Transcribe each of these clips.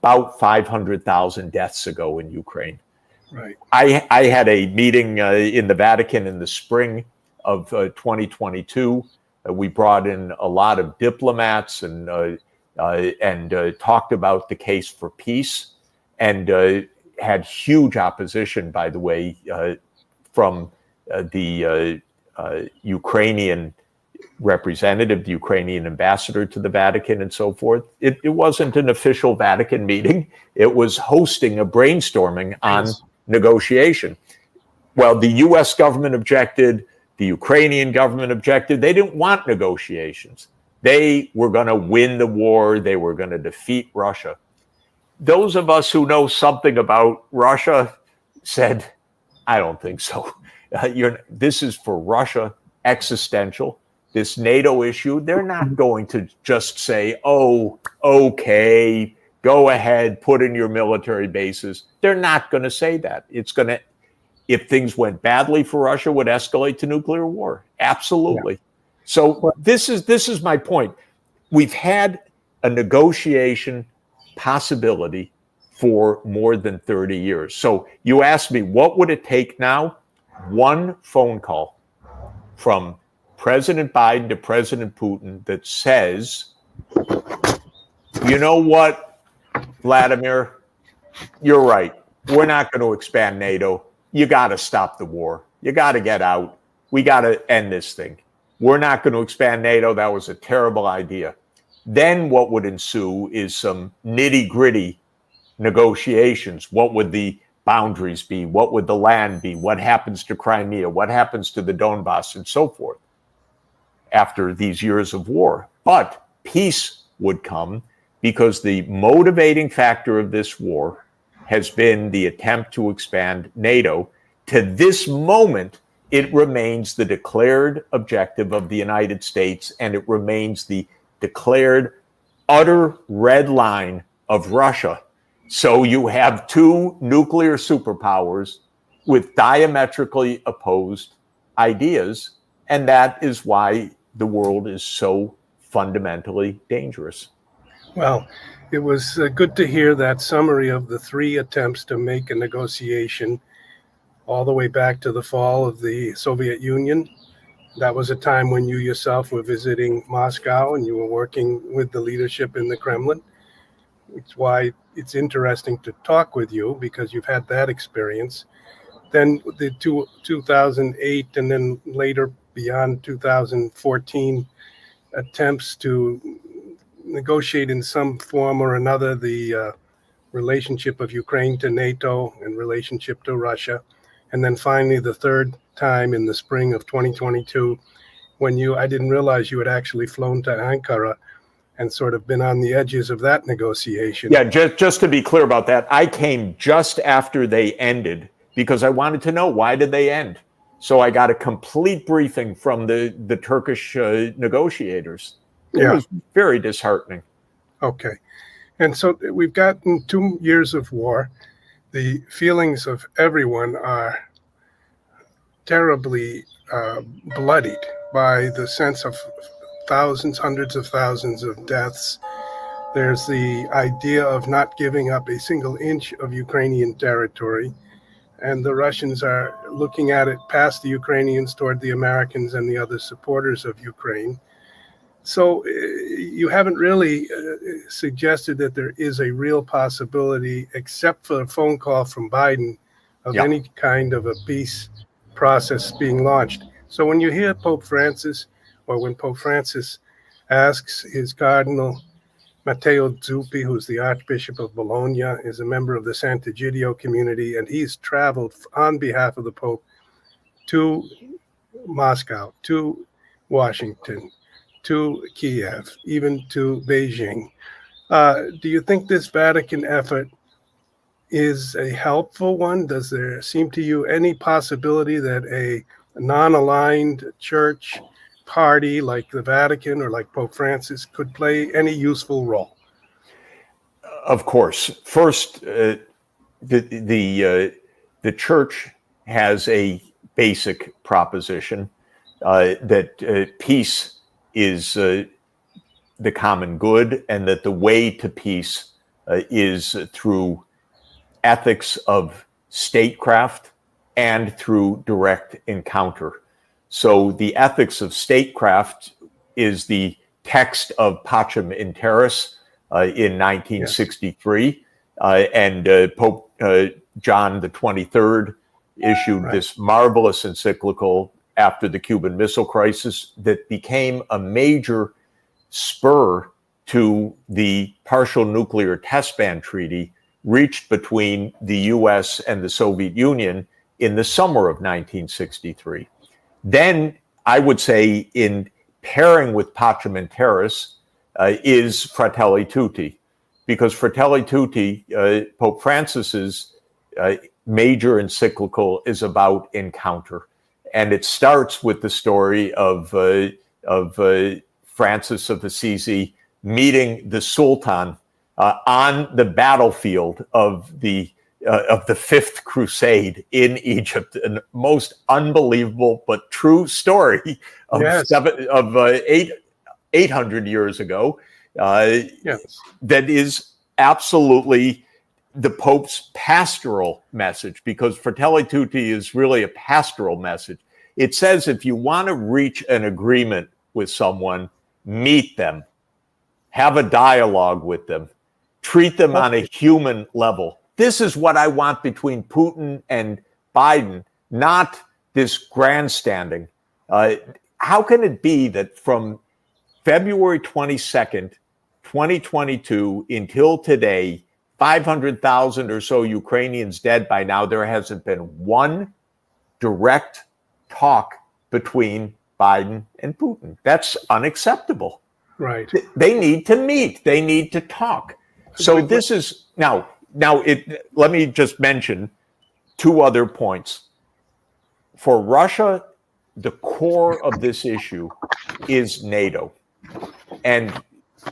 about 500,000 deaths ago in Ukraine. Right. I had a meeting in the Vatican in the spring of 2022. We brought in a lot of diplomats and talked about the case for peace, and had huge opposition, by the way, from the Ukrainian representative, the Ukrainian ambassador to the Vatican, and so forth. It wasn't an official Vatican meeting. It was hosting a brainstorming on negotiation. Well, the US government objected, the Ukrainian government objected. They didn't want negotiations. They were going to win the war. They were going to defeat Russia. Those of us who know something about Russia said, I don't think so. This is for Russia existential. This NATO issue, they're not going to just say, oh, okay, go ahead, put in your military bases. They're not going to say that. It's going to, if things went badly for Russia, would escalate to nuclear war. Absolutely. Yeah. So this is my point. We've had a negotiation possibility for more than 30 years. So you asked me, what would it take now? One phone call from President Biden to President Putin that says, you know what, Vladimir, you're right. We're not going to expand NATO. You got to stop the war. You got to get out. We got to end this thing. We're not going to expand NATO. That was a terrible idea. Then what would ensue is some nitty-gritty negotiations. What would the boundaries be? What would the land be? What happens to Crimea? What happens to the Donbass and so forth after these years of war? But peace would come because the motivating factor of this war has been the attempt to expand NATO. To this moment, it remains the declared objective of the United States, and it remains the declared utter red line of Russia. So you have two nuclear superpowers with diametrically opposed ideas, and that is why the world is so fundamentally dangerous. Well, it was good to hear that summary of the three attempts to make a negotiation all the way back to the fall of the Soviet Union. That was a time when you yourself were visiting Moscow and you were working with the leadership in the Kremlin. It's why it's interesting to talk with you, because you've had that experience. Then the 2008 and then later beyond 2014 attempts to negotiate in some form or another the relationship of Ukraine to NATO and relationship to Russia. And then finally, the third time in the spring of 2022, when I didn't realize you had actually flown to Ankara and sort of been on the edges of that negotiation. Yeah, just to be clear about that, I came just after they ended because I wanted to know, why did they end? So I got a complete briefing from the Turkish negotiators. It was very disheartening. Okay. And so we've gotten 2 years of war. The feelings of everyone are terribly bloodied by the sense of thousands, hundreds of thousands of deaths. There's the idea of not giving up a single inch of Ukrainian territory. And the Russians are looking at it past the Ukrainians toward the Americans and the other supporters of Ukraine. So you haven't really suggested that there is a real possibility, except for a phone call from Biden, of any kind of a peace process being launched. So when you hear Pope Francis, or when Pope Francis asks his Cardinal Matteo Zuppi, who's the Archbishop of Bologna, is a member of the Sant'Egidio community, and he's traveled on behalf of the Pope to Moscow, to Washington, to Kiev, even to Beijing. Do you think this Vatican effort is a helpful one? Does there seem to you any possibility that a non-aligned church party like the Vatican or like Pope Francis could play any useful role? Of course. First, the church has a basic proposition that peace is the common good, and that the way to peace is through ethics of statecraft and through direct encounter. So the ethics of statecraft is the text of Pacem in Terris in 1963, and Pope John the 23rd issued this marvelous encyclical after the Cuban Missile Crisis that became a major spur to the partial nuclear test ban treaty reached between the US and the Soviet Union in the summer of 1963. Then I would say in pairing with Pacem in Terris is Fratelli Tutti, because Fratelli Tutti, Pope Francis's major encyclical, is about encounter. And it starts with the story of Francis of Assisi meeting the Sultan on the battlefield of the Fifth Crusade in Egypt. A most unbelievable but true story of 800 years ago. That is absolutely the Pope's pastoral message, because Fratelli Tutti is really a pastoral message. It says if you want to reach an agreement with someone, meet them, have a dialogue with them, treat them on a human level. This is what I want between Putin and Biden, not this grandstanding. How can it be that from February 22nd, 2022 until today, 500,000 or so Ukrainians dead by now, there hasn't been one direct talk between Biden and Putin? That's unacceptable. Right. They need to meet. They need to talk. So this is now let me just mention two other points. For Russia, the core of this issue is NATO. And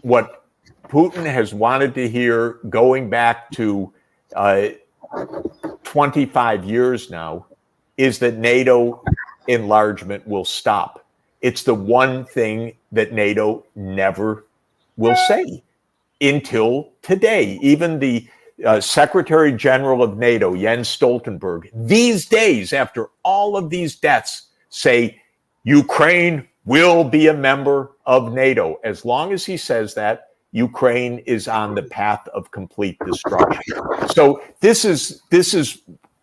what Putin has wanted to hear going back to 25 years now is that NATO enlargement will stop. It's the one thing that NATO never will say until today. Even the Secretary General of NATO, Jens Stoltenberg, these days, after all of these deaths, say Ukraine will be a member of NATO. As long as he says that, Ukraine is on the path of complete destruction. So this is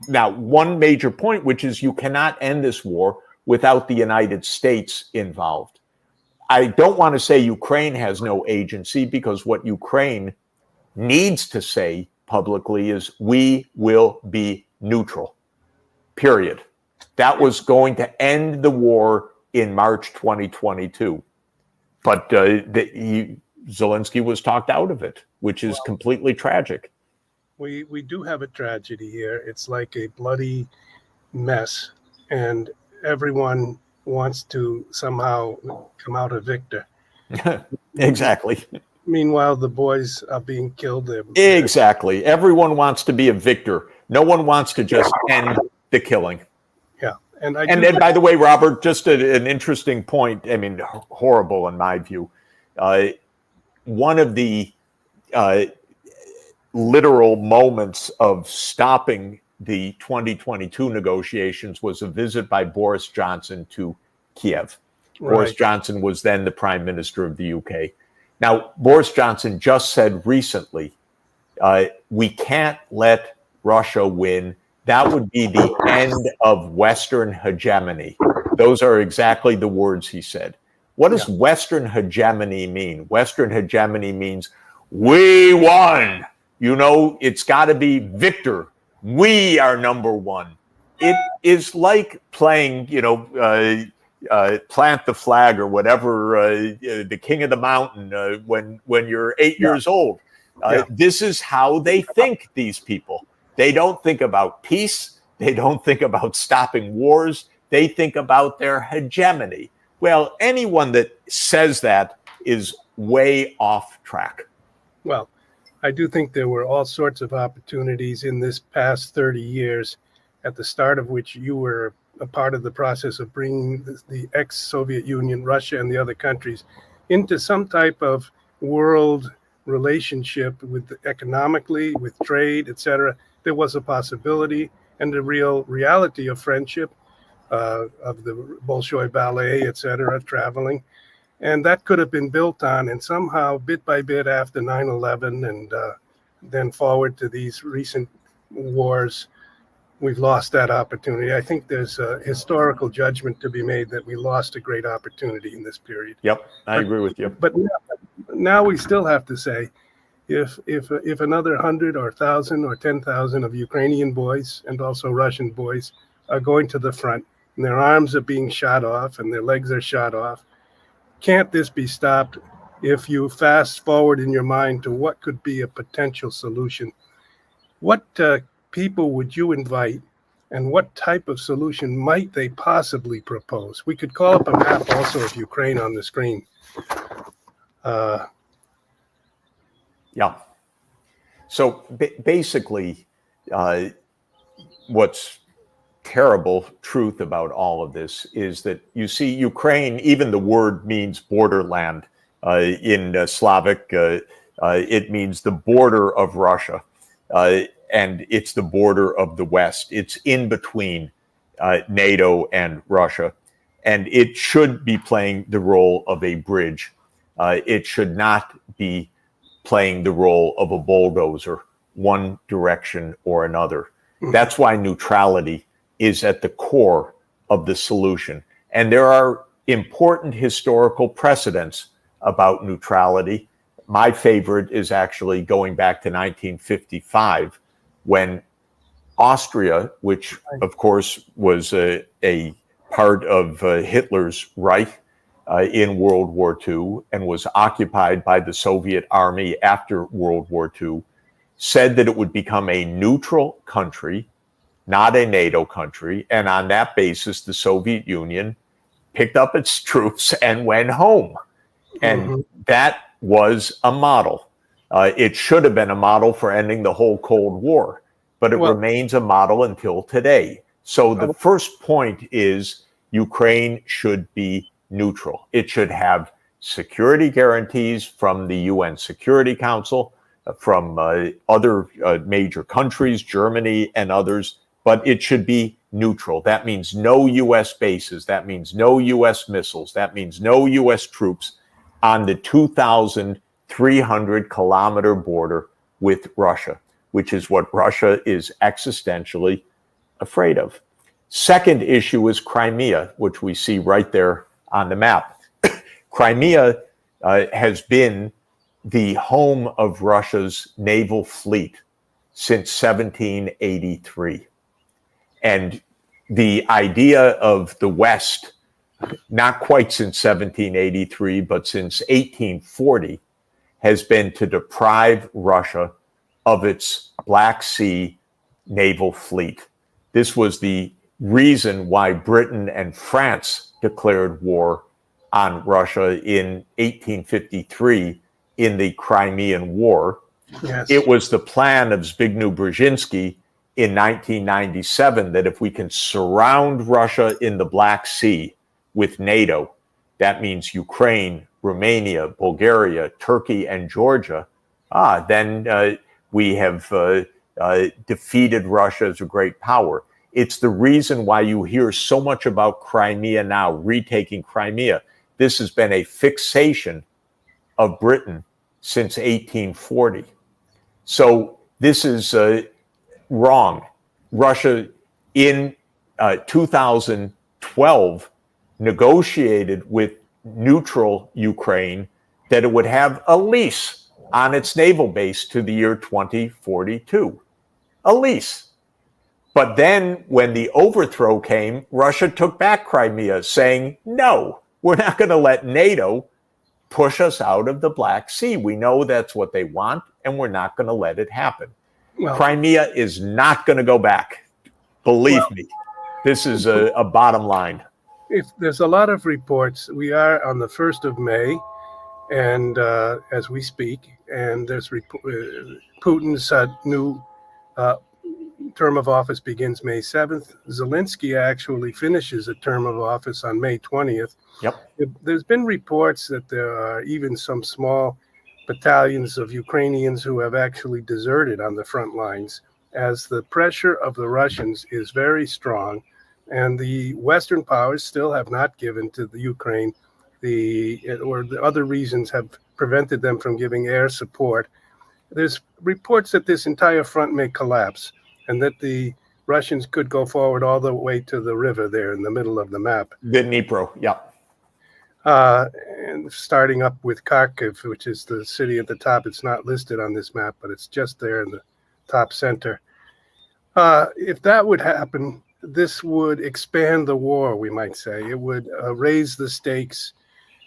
now one major point, which is you cannot end this war without the United States involved. I don't want to say Ukraine has no agency, because what Ukraine needs to say publicly is we will be neutral, period. That was going to end the war in March 2022. But Zelensky was talked out of it, which is completely tragic. We do have a tragedy here. It's like a bloody mess, and everyone wants to somehow come out a victor. Exactly. Meanwhile, the boys are being killed. Exactly. Everyone wants to be a victor. No one wants to just end the killing. Yeah. And then, by the way, Robert, just an interesting point. I mean, horrible in my view. One of the literal moments of stopping the 2022 negotiations was a visit by Boris Johnson to Kiev. Right. Boris Johnson was then the Prime Minister of the UK. Now, Boris Johnson just said recently, we can't let Russia win. That would be the end of Western hegemony. Those are exactly the words he said. What does Western hegemony mean? Western hegemony means we won. You know, it's got to be victor. We are number one. It is like playing, plant the flag or whatever, the king of the mountain when you're 8 years old. This is how they think, these people. They don't think about peace. They don't think about stopping wars. They think about their hegemony. Well, anyone that says that is way off track. Well, I do think there were all sorts of opportunities in this past 30 years, at the start of which you were a part of the process of bringing the ex-Soviet Union, Russia, and the other countries into some type of world relationship with economically, with trade, etc. There was a possibility and the real reality of friendship, of the Bolshoi ballet, etc., traveling. And that could have been built on, and somehow, bit by bit, after 9/11 and then forward to these recent wars, we've lost that opportunity. I think there's a historical judgment to be made that we lost a great opportunity in this period. Yep, I agree with you. But now we still have to say, if another 100 or 1,000 or 10,000 of Ukrainian boys and also Russian boys are going to the front, and their arms are being shot off and their legs are shot off, can't this be stopped if you fast forward in your mind to what could be a potential solution? What people would you invite, and what type of solution might they possibly propose? We could call up a map also of Ukraine on the screen. Yeah. So basically, what's terrible truth about all of this is that you see Ukraine, even the word means borderland. In Slavic, it means the border of Russia. And it's the border of the West. It's in between NATO and Russia. And it should be playing the role of a bridge. It should not be playing the role of a bulldozer, one direction or another. That's why neutrality is at the core of the solution. And there are important historical precedents about neutrality. My favorite is actually going back to 1955, when Austria, which of course was a part of Hitler's Reich in World War II and was occupied by the Soviet army after World War II, said that it would become a neutral country, not a NATO country. And on that basis, the Soviet Union picked up its troops and went home. And that was a model. It should have been a model for ending the whole Cold War, but it remains a model until today. So the first point is Ukraine should be neutral. It should have security guarantees from the UN Security Council, from other major countries, Germany and others, but it should be neutral. That means no US bases. That means no US missiles. That means no US troops on the 2,300-kilometer border with Russia, which is what Russia is existentially afraid of. Second issue is Crimea, which we see right there on the map. Crimea has been the home of Russia's naval fleet since 1783. And the idea of the West, not quite since 1783, but since 1840, has been to deprive Russia of its Black Sea naval fleet. This was the reason why Britain and France declared war on Russia in 1853 in the Crimean War. Yes. It was the plan of Zbigniew Brzezinski in 1997 that if we can surround Russia in the Black Sea with NATO, that means Ukraine, Romania, Bulgaria, Turkey, and Georgia, then we have defeated Russia as a great power. It's the reason why you hear so much about Crimea now, retaking Crimea. This has been a fixation of Britain since 1840. So this is wrong. Russia in 2012 negotiated with neutral Ukraine that it would have a lease on its naval base to the year 2042. A lease. But then when the overthrow came, Russia took back Crimea, saying, no, we're not going to let NATO push us out of the Black Sea. We know that's what they want, and we're not going to let it happen. Well, Crimea is not going to go back. Believe me, this is a bottom line. if there's a lot of reports, we are on the 1st of May, and as we speak, and there's Putin's new term of office begins May 7th. Zelensky actually finishes a term of office on May 20th. Yep. There's been reports that there are even some small battalions of Ukrainians who have actually deserted on the front lines, as the pressure of the Russians is very strong, and the Western powers still have not given to the Ukraine or the other reasons have prevented them from giving air support. There's reports that this entire front may collapse and that the Russians could go forward all the way to the river there in the middle of the map. The Dnipro, yeah. And starting up with Kharkiv, which is the city at the top. It's not listed on this map, but it's just there in the top center. If that would happen, this would expand the war, we might say. It would raise the stakes.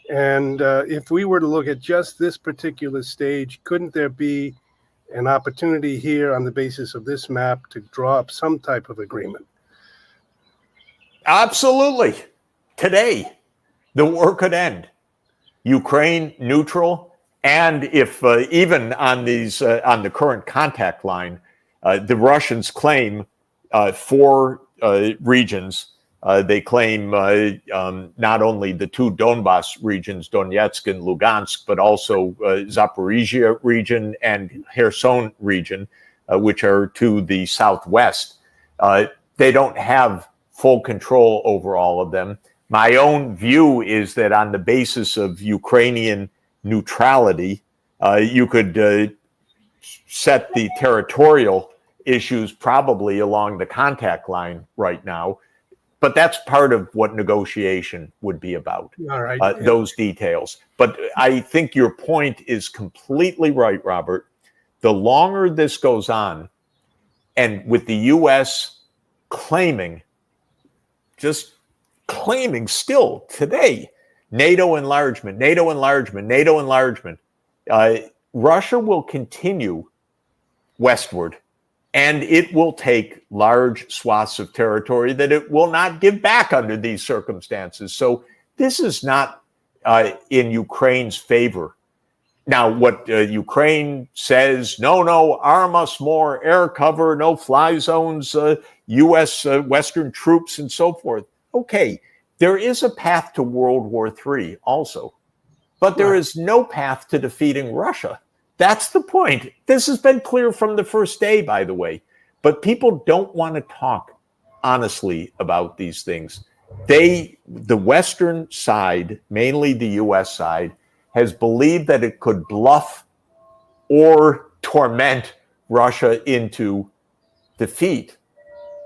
And if we were to look at just this particular stage, couldn't there be an opportunity here on the basis of this map to draw up some type of agreement? Absolutely. Today, the war could end. Ukraine neutral, and if even on these on the current contact line, the Russians claim 4 regions. They claim not only the 2 Donbas regions, Donetsk and Lugansk, but also Zaporizhia region and Kherson region, which are to the southwest. They don't have full control over all of them. My own view is that on the basis of Ukrainian neutrality, you could set the territorial issues probably along the contact line right now. But that's part of what negotiation would be about, all right. Those details. But I think your point is completely right, Robert. The longer this goes on, and with the U.S. claiming still today, NATO enlargement, Russia will continue westward, and it will take large swaths of territory that it will not give back under these circumstances. So this is not in Ukraine's favor. Now, what Ukraine says, no, arm us more, air cover, no fly zones, U.S. Western troops, and so forth. Okay, there is a path to World War III also, but there is no path to defeating Russia. That's the point. This has been clear from the first day, by the way, but people don't want to talk honestly about these things. The Western side, mainly the U.S. side, has believed that it could bluff or torment Russia into defeat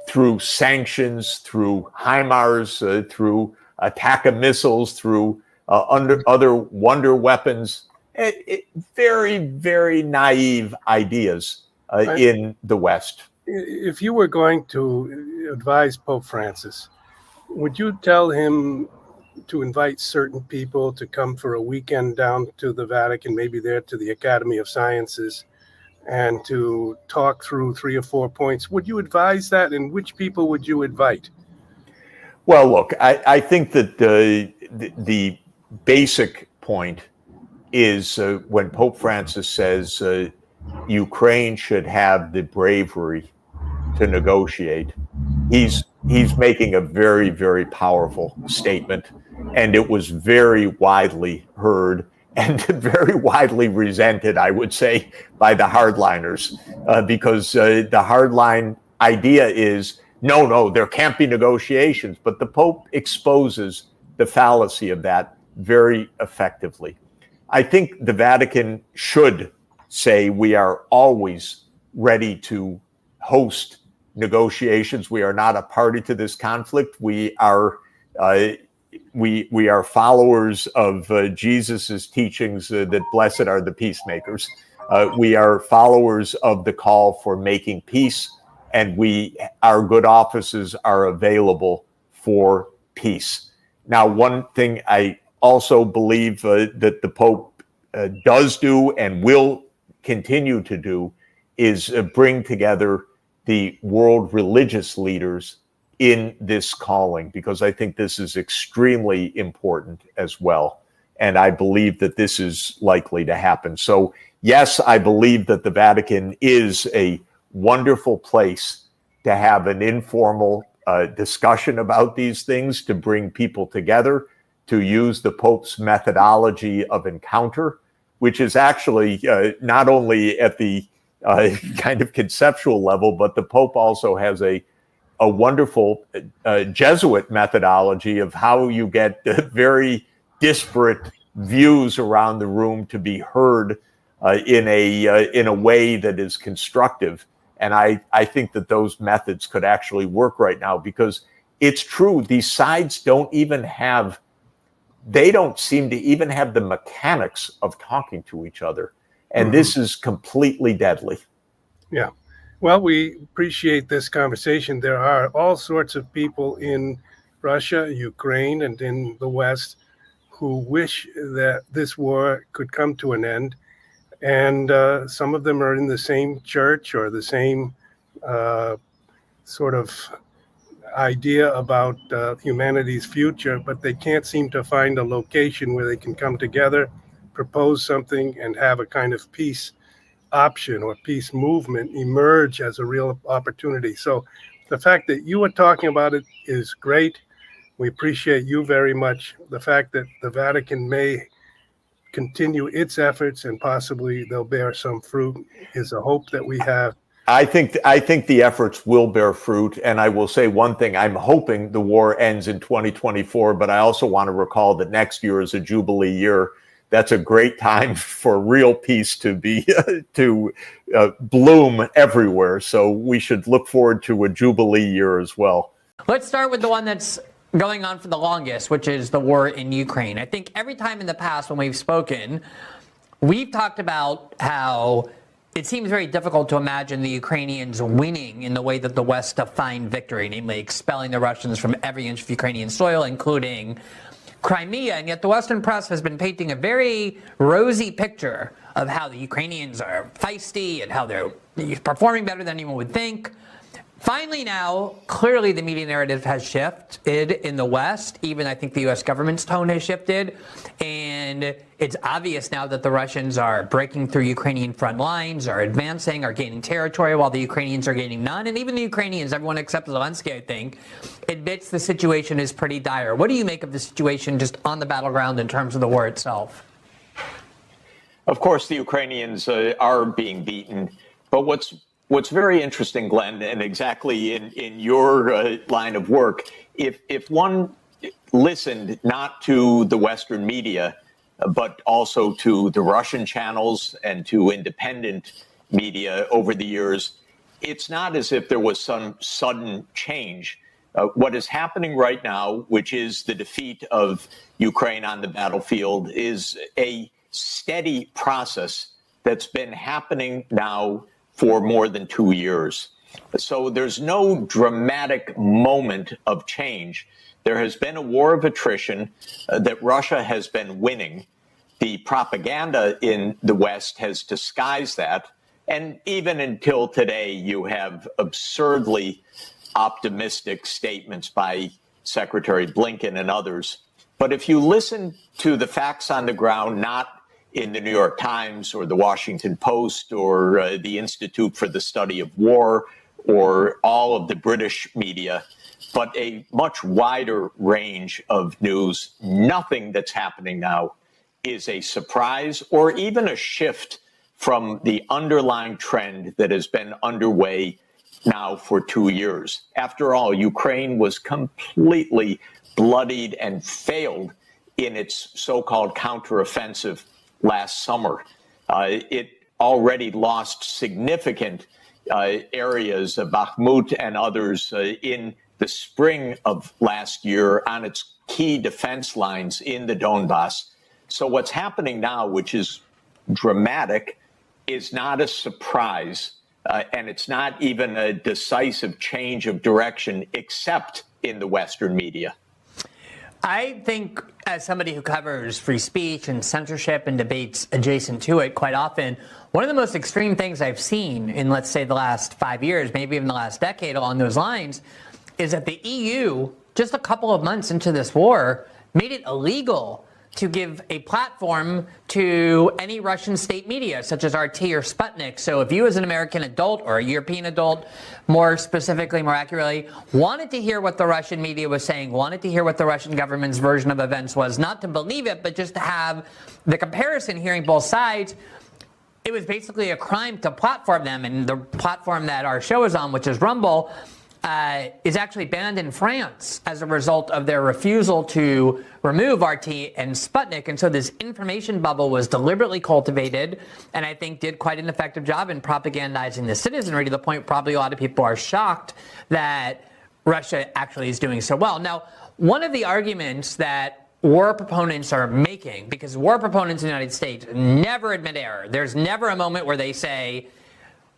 through sanctions, through HIMARS, through attack of missiles, through other wonder weapons. Very, very naive ideas in the West. If you were going to advise Pope Francis, would you tell him to invite certain people to come for a weekend down to the Vatican, maybe there to the Academy of Sciences, and to talk through 3 or 4 points? Would you advise that, and which people would you invite? Well, look, I think that the basic point is when Pope Francis says Ukraine should have the bravery to negotiate, he's making a very, very powerful statement, and it was very widely heard and very widely resented, I would say, by the hardliners, because the hardline idea is, no, there can't be negotiations, but the Pope exposes the fallacy of that very effectively. I think the Vatican should say we are always ready to host negotiations. We are not a party to this conflict. We are followers of Jesus's teachings that blessed are the peacemakers. We are followers of the call for making peace, and our good offices are available for peace. Now, one thing I also believe that the Pope does do and will continue to do is bring together the world religious leaders in this calling, because I think this is extremely important as well. And I believe that this is likely to happen. So, yes, I believe that the Vatican is a wonderful place to have an informal discussion about these things, to bring people together, to use the Pope's methodology of encounter. which is actually not only at the kind of conceptual level, but the Pope also has a wonderful Jesuit methodology of how you get very disparate views around the room to be heard in a way that is constructive. And I think that those methods could actually work right now, because it's true, these sides don't seem to even have the mechanics of talking to each other. And this is completely deadly. Yeah. Well, we appreciate this conversation. There are all sorts of people in Russia, Ukraine, and in the West who wish that this war could come to an end. And some of them are in the same church or the same sort of idea about humanity's future, but they can't seem to find a location where they can come together, propose something, and have a kind of peace option or peace movement emerge as a real opportunity. So the fact that you are talking about it is great. We appreciate you very much. The fact that the Vatican may continue its efforts and possibly they'll bear some fruit is a hope that we have. I think the efforts will bear fruit. And I will say one thing, I'm hoping the war ends in 2024, but I also want to recall that next year is a Jubilee year. That's a great time for real peace to be bloom everywhere. So we should look forward to a Jubilee year as well. Let's start with the one that's going on for the longest, which is the war in Ukraine. I think every time in the past when we've spoken, we've talked about how it seems very difficult to imagine the Ukrainians winning in the way that the West defined victory, namely expelling the Russians from every inch of Ukrainian soil, including Crimea. And yet the Western press has been painting a very rosy picture of how the Ukrainians are feisty and how they're performing better than anyone would think. Finally now, clearly the media narrative has shifted in the West. Even I think the U.S. government's tone has shifted. And it's obvious now that the Russians are breaking through Ukrainian front lines, are advancing, are gaining territory, while the Ukrainians are gaining none. And even the Ukrainians, everyone except Zelensky, I think, admits the situation is pretty dire. What do you make of the situation just on the battleground in terms of the war itself? Of course, the Ukrainians are being beaten. But what's very interesting, Glenn, and exactly in your line of work, if one listened not to the Western media, but also to the Russian channels and to independent media over the years, it's not as if there was some sudden change. What is happening right now, which is the defeat of Ukraine on the battlefield, is a steady process that's been happening now for more than 2 years. So there's no dramatic moment of change. There has been a war of attrition that Russia has been winning. The propaganda in the West has disguised that. And even until today, you have absurdly optimistic statements by Secretary Blinken and others. But if you listen to the facts on the ground, not in the New York Times or the Washington Post or the Institute for the Study of War or all of the British media, but a much wider range of news, nothing that's happening now is a surprise or even a shift from the underlying trend that has been underway now for 2 years. After all, Ukraine was completely bloodied and failed in its so-called counteroffensive last summer. It already lost significant areas of Bakhmut and others in the spring of last year on its key defense lines in the Donbass. So what's happening now, which is dramatic, is not a surprise, and it's not even a decisive change of direction, except in the Western media. I think, as somebody who covers free speech and censorship and debates adjacent to it quite often, one of the most extreme things I've seen in, let's say, the last 5 years, maybe even the last decade along those lines, is that the EU, just a couple of months into this war, made it illegal to give a platform to any Russian state media, such as RT or Sputnik. So if you as an American adult or a European adult, more specifically, more accurately, wanted to hear what the Russian media was saying, wanted to hear what the Russian government's version of events was, not to believe it, but just to have the comparison, hearing both sides, it was basically a crime to platform them. And the platform that our show is on, which is Rumble, is actually banned in France as a result of their refusal to remove RT and Sputnik. And so this information bubble was deliberately cultivated, and I think did quite an effective job in propagandizing the citizenry, to the point probably a lot of people are shocked that Russia actually is doing so well. Now, one of the arguments that war proponents are making, because war proponents in the United States never admit error. There's never a moment where they say,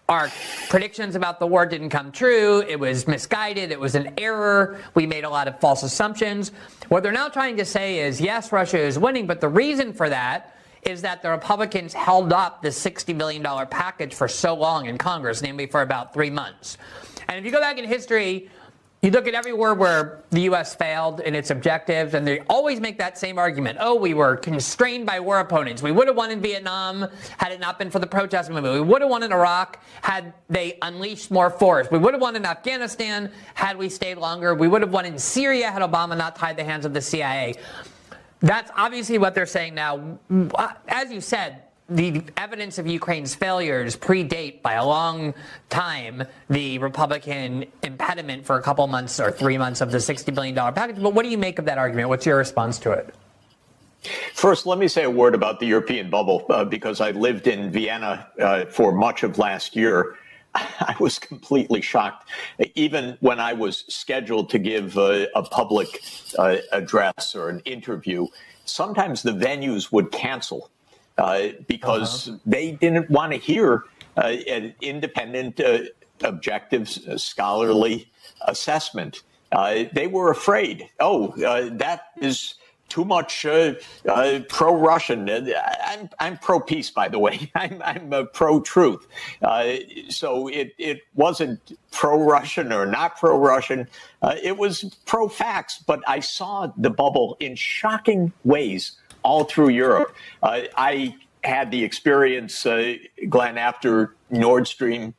our predictions about the war didn't come true, it was misguided, it was an error, we made a lot of false assumptions. What they're now trying to say is, yes, Russia is winning, but the reason for that is that the Republicans held up the $60 billion package for so long in Congress, namely for about 3 months. And if you go back in history, you look at every war where the U.S. failed in its objectives, and they always make that same argument. Oh, we were constrained by war opponents. We would have won in Vietnam had it not been for the protest movement. We would have won in Iraq had they unleashed more force. We would have won in Afghanistan had we stayed longer. We would have won in Syria had Obama not tied the hands of the CIA. That's obviously what they're saying now. As you said, the evidence of Ukraine's failures predate by a long time the Republican impediment for a couple months or 3 months of the $60 billion package. But what do you make of that argument? What's your response to it? First, let me say a word about the European bubble, because I lived in Vienna for much of last year. I was completely shocked. Even when I was scheduled to give a public address or an interview, sometimes the venues would cancel. Because they didn't want to hear an independent, objective, scholarly assessment. They were afraid, that is too much pro-Russian. I'm pro-peace, by the way. I'm pro-truth. So it wasn't pro-Russian or not pro-Russian. It was pro-facts. But I saw the bubble in shocking ways all through Europe. I had the experience, Glenn, after Nord Stream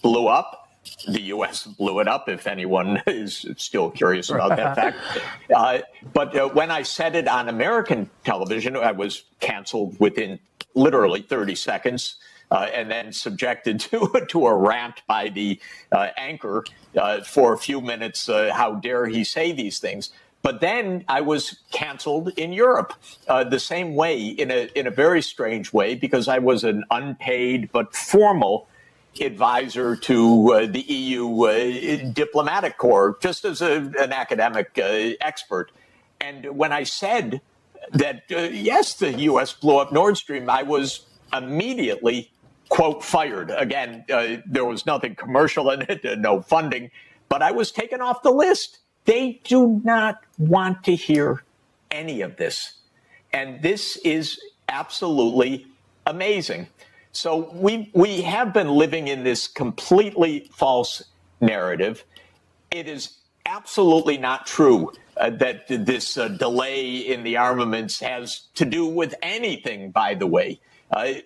blew up. The U.S. blew it up, if anyone is still curious about that fact. But when I said it on American television, I was canceled within literally 30 seconds. And then subjected to a rant by the anchor for a few minutes. How dare he say these things? But then I was canceled in Europe the same way, in a very strange way, because I was an unpaid but formal advisor to the EU diplomatic corps, just as an academic expert. And when I said that, yes, the U.S. blew up Nord Stream, I was immediately, quote, fired. Again, there was nothing commercial in it, no funding, but I was taken off the list. They do not want to hear any of this. And this is absolutely amazing. So we have been living in this completely false narrative. It is absolutely not true that this delay in the armaments has to do with anything, by the way.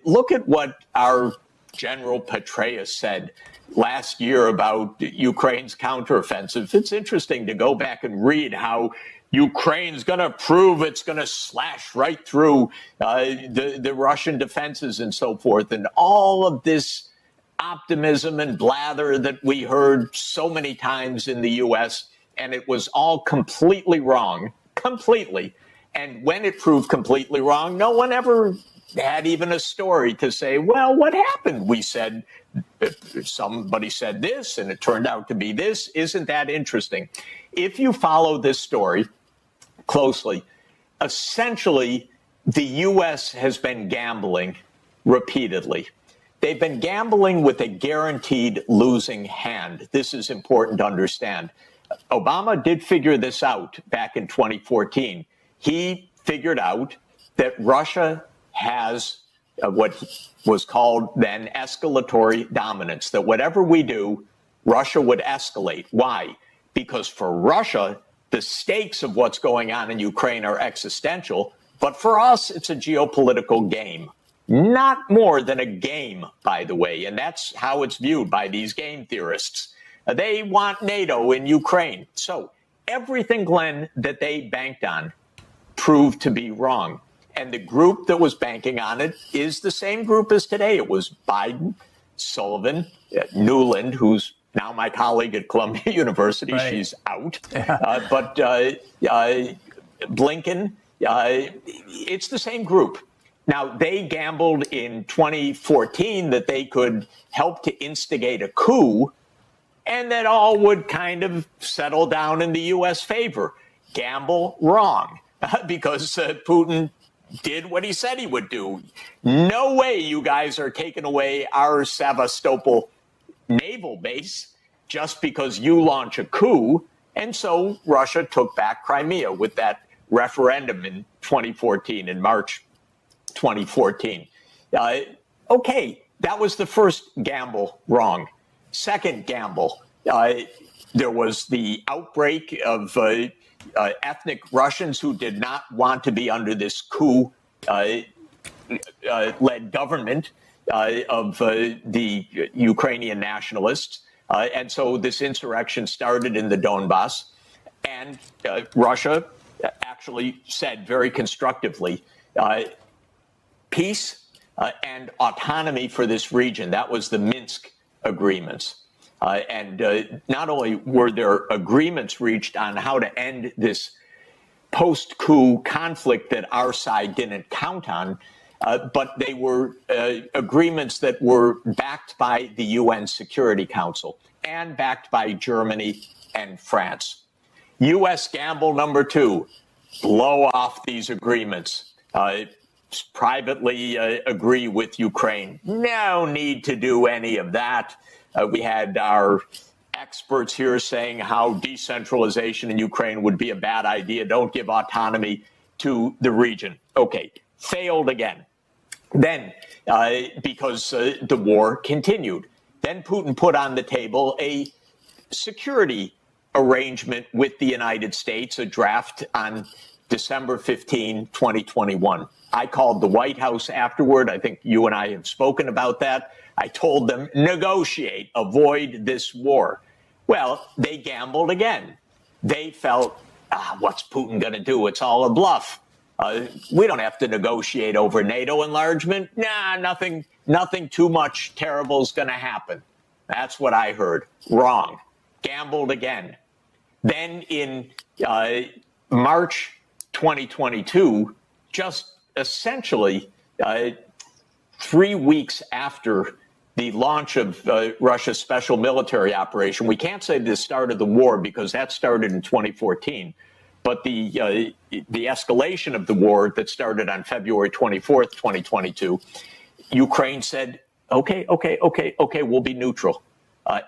Look at what our General Petraeus said last year about Ukraine's counteroffensive. It's interesting to go back and read how Ukraine's going to prove it's going to slash right through the Russian defenses and so forth. And all of this optimism and blather that we heard so many times in the U.S., and it was all completely wrong, completely. And when it proved completely wrong, no one ever had even a story to say, well, what happened? We said, somebody said this, and it turned out to be this. Isn't that interesting? If you follow this story closely, essentially, the U.S. has been gambling repeatedly. They've been gambling with a guaranteed losing hand. This is important to understand. Obama did figure this out back in 2014. He figured out that Russia has what was called then escalatory dominance, that whatever we do, Russia would escalate. Why? Because for Russia, the stakes of what's going on in Ukraine are existential. But for us, it's a geopolitical game. Not more than a game, by the way, and that's how it's viewed by these game theorists. They want NATO in Ukraine. So everything, Glenn, that they banked on proved to be wrong. And the group that was banking on it is the same group as today. It was Biden, Sullivan, Newland, who's now my colleague at Columbia University. Right. She's out. But Blinken, it's the same group. Now, they gambled in 2014 that they could help to instigate a coup and that all would kind of settle down in the U.S. favor. Gamble wrong, because Putin did what he said he would do. No way you guys are taking away our Sevastopol naval base just because you launch a coup. And so Russia took back Crimea with that referendum in 2014, in March 2014. Okay, that was the first gamble wrong. Second gamble, there was the outbreak of ethnic Russians who did not want to be under this coup-led government of the Ukrainian nationalists. And so this insurrection started in the Donbass. And Russia actually said very constructively, peace and autonomy for this region. That was the Minsk agreements. And not only were there agreements reached on how to end this post-coup conflict that our side didn't count on, but they were agreements that were backed by the UN Security Council and backed by Germany and France. U.S. gamble number two, blow off these agreements. Privately agree with Ukraine. No need to do any of that. We had our experts here saying how decentralization in Ukraine would be a bad idea. Don't give autonomy to the region. Okay, failed again. Then, because the war continued, then Putin put on the table a security arrangement with the United States, a draft on December 15, 2021. I called the White House afterward. I think you and I have spoken about that. I told them, negotiate, avoid this war. Well, they gambled again. They felt, what's Putin going to do? It's all a bluff. We don't have to negotiate over NATO enlargement. Nah, nothing too much terrible is going to happen. That's what I heard. Wrong. Gambled again. Then in March 2022, just essentially 3 weeks after the launch of Russia's special military operation, we can't say this started the war because that started in 2014, but the escalation of the war that started on February 24th, 2022, Ukraine said, okay, we'll be neutral.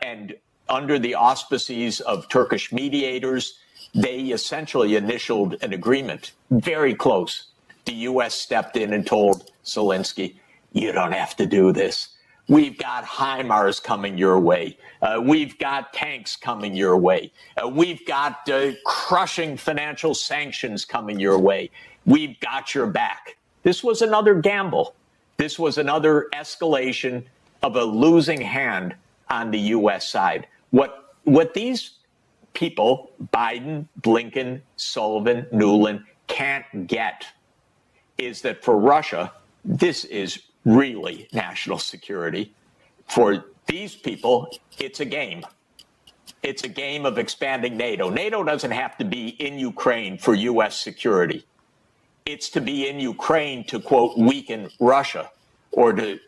And under the auspices of Turkish mediators, they essentially initialed an agreement, very close. The U.S. stepped in and told Zelensky, you don't have to do this. We've got HIMARS coming your way. We've got tanks coming your way. We've got crushing financial sanctions coming your way. We've got your back. This was another gamble. This was another escalation of a losing hand on the U.S. side. What these people, Biden, Blinken, Sullivan, Newland, can't get is that for Russia, this is really national security. For these people, it's a game. It's a game of expanding NATO. NATO doesn't have to be in Ukraine for U.S. security. It's to be in Ukraine to, quote, weaken Russia or to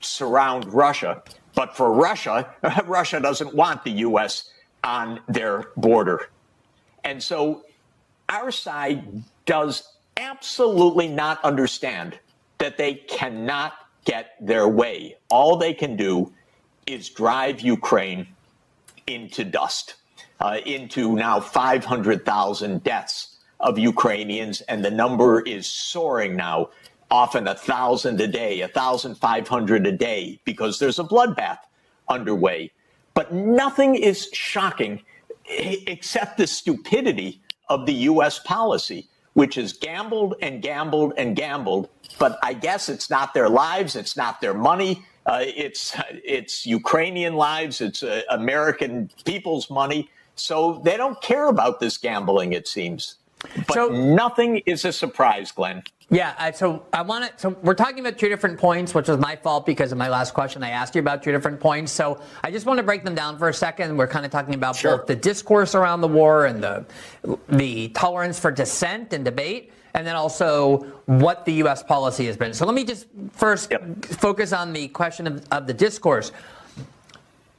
surround Russia. But for Russia, Russia doesn't want the U.S. on their border. And so our side does absolutely not understand that they cannot get their way. All they can do is drive Ukraine into dust, into now 500,000 deaths of Ukrainians, and the number is soaring now, often 1,000 a day, 1,500 a day, because there's a bloodbath underway. But nothing is shocking except the stupidity of the U.S. policy. which has gambled and gambled and gambled. But I guess it's not their lives, it's not their money, it's Ukrainian lives, it's American people's money. So they don't care about this gambling, it seems. But nothing is a surprise, Glenn. Yeah, so we're talking about two different points, which was my fault because of my last question. I asked you about two different points. So I just want to break them down for a second. We're kind of talking about both the discourse around the war and the tolerance for dissent and debate, and then also what the U.S. policy has been. So let me just first focus on the question of the discourse.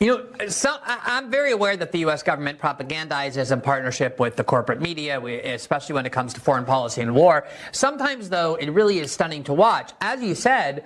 I'm very aware that the U.S. government propagandizes in partnership with the corporate media, especially when it comes to foreign policy and war. Sometimes, though, it really is stunning to watch. As you said,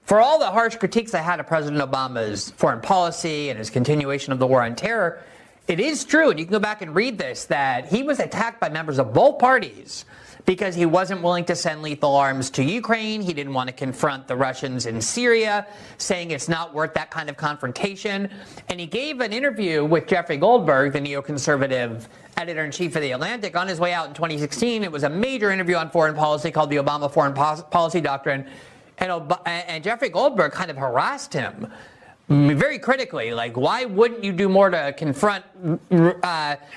for all the harsh critiques I had of President Obama's foreign policy and his continuation of the war on terror, it is true, and you can go back and read this, that he was attacked by members of both parties because he wasn't willing to send lethal arms to Ukraine. He didn't want to confront the Russians in Syria, saying it's not worth that kind of confrontation. And he gave an interview with Jeffrey Goldberg, the neoconservative editor-in-chief of The Atlantic, on his way out in 2016. It was a major interview on foreign policy called the Obama Foreign Policy Doctrine. And Jeffrey Goldberg kind of harassed him very critically, like, why wouldn't you do more to confront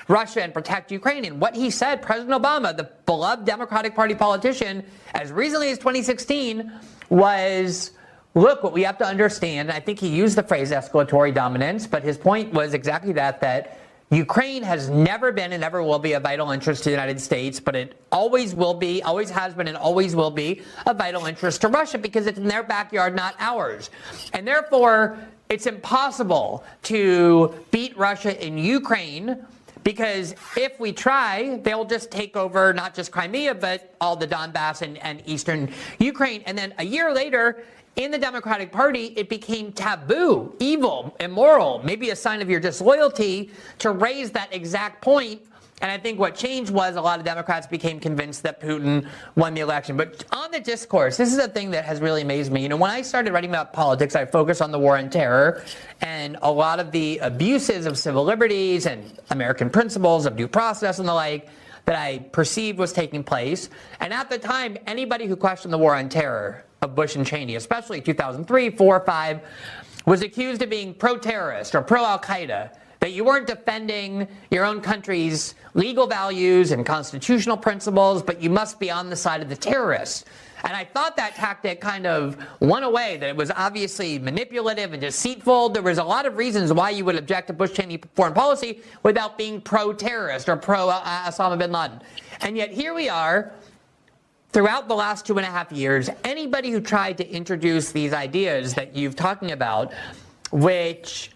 Russia and protect Ukraine? And what he said, President Obama, the beloved Democratic Party politician, as recently as 2016, was, look, what we have to understand, and I think he used the phrase escalatory dominance, but his point was exactly that Ukraine has never been and never will be a vital interest to the United States, but it always will be, always has been, and always will be a vital interest to Russia because it's in their backyard, not ours. And therefore, it's impossible to beat Russia in Ukraine because if we try, they'll just take over not just Crimea, but all the Donbass and eastern Ukraine. And then a year later, in the Democratic Party, it became taboo, evil, immoral, maybe a sign of your disloyalty to raise that exact point. And I think what changed was a lot of Democrats became convinced that Putin won the election. But on the discourse, this is a thing that has really amazed me. When I started writing about politics, I focused on the war on terror and a lot of the abuses of civil liberties and American principles of due process and the like that I perceived was taking place. And at the time, anybody who questioned the war on terror of Bush and Cheney, especially 2003, 4, 5, was accused of being pro-terrorist or pro-Al-Qaeda, that you weren't defending your own country's legal values and constitutional principles, but you must be on the side of the terrorists. And I thought that tactic kind of went away, that it was obviously manipulative and deceitful. There was a lot of reasons why you would object to Bush-Cheney foreign policy without being pro-terrorist or pro-Osama bin Laden. And yet here we are, throughout the last 2.5 years, anybody who tried to introduce these ideas that you've talking about, which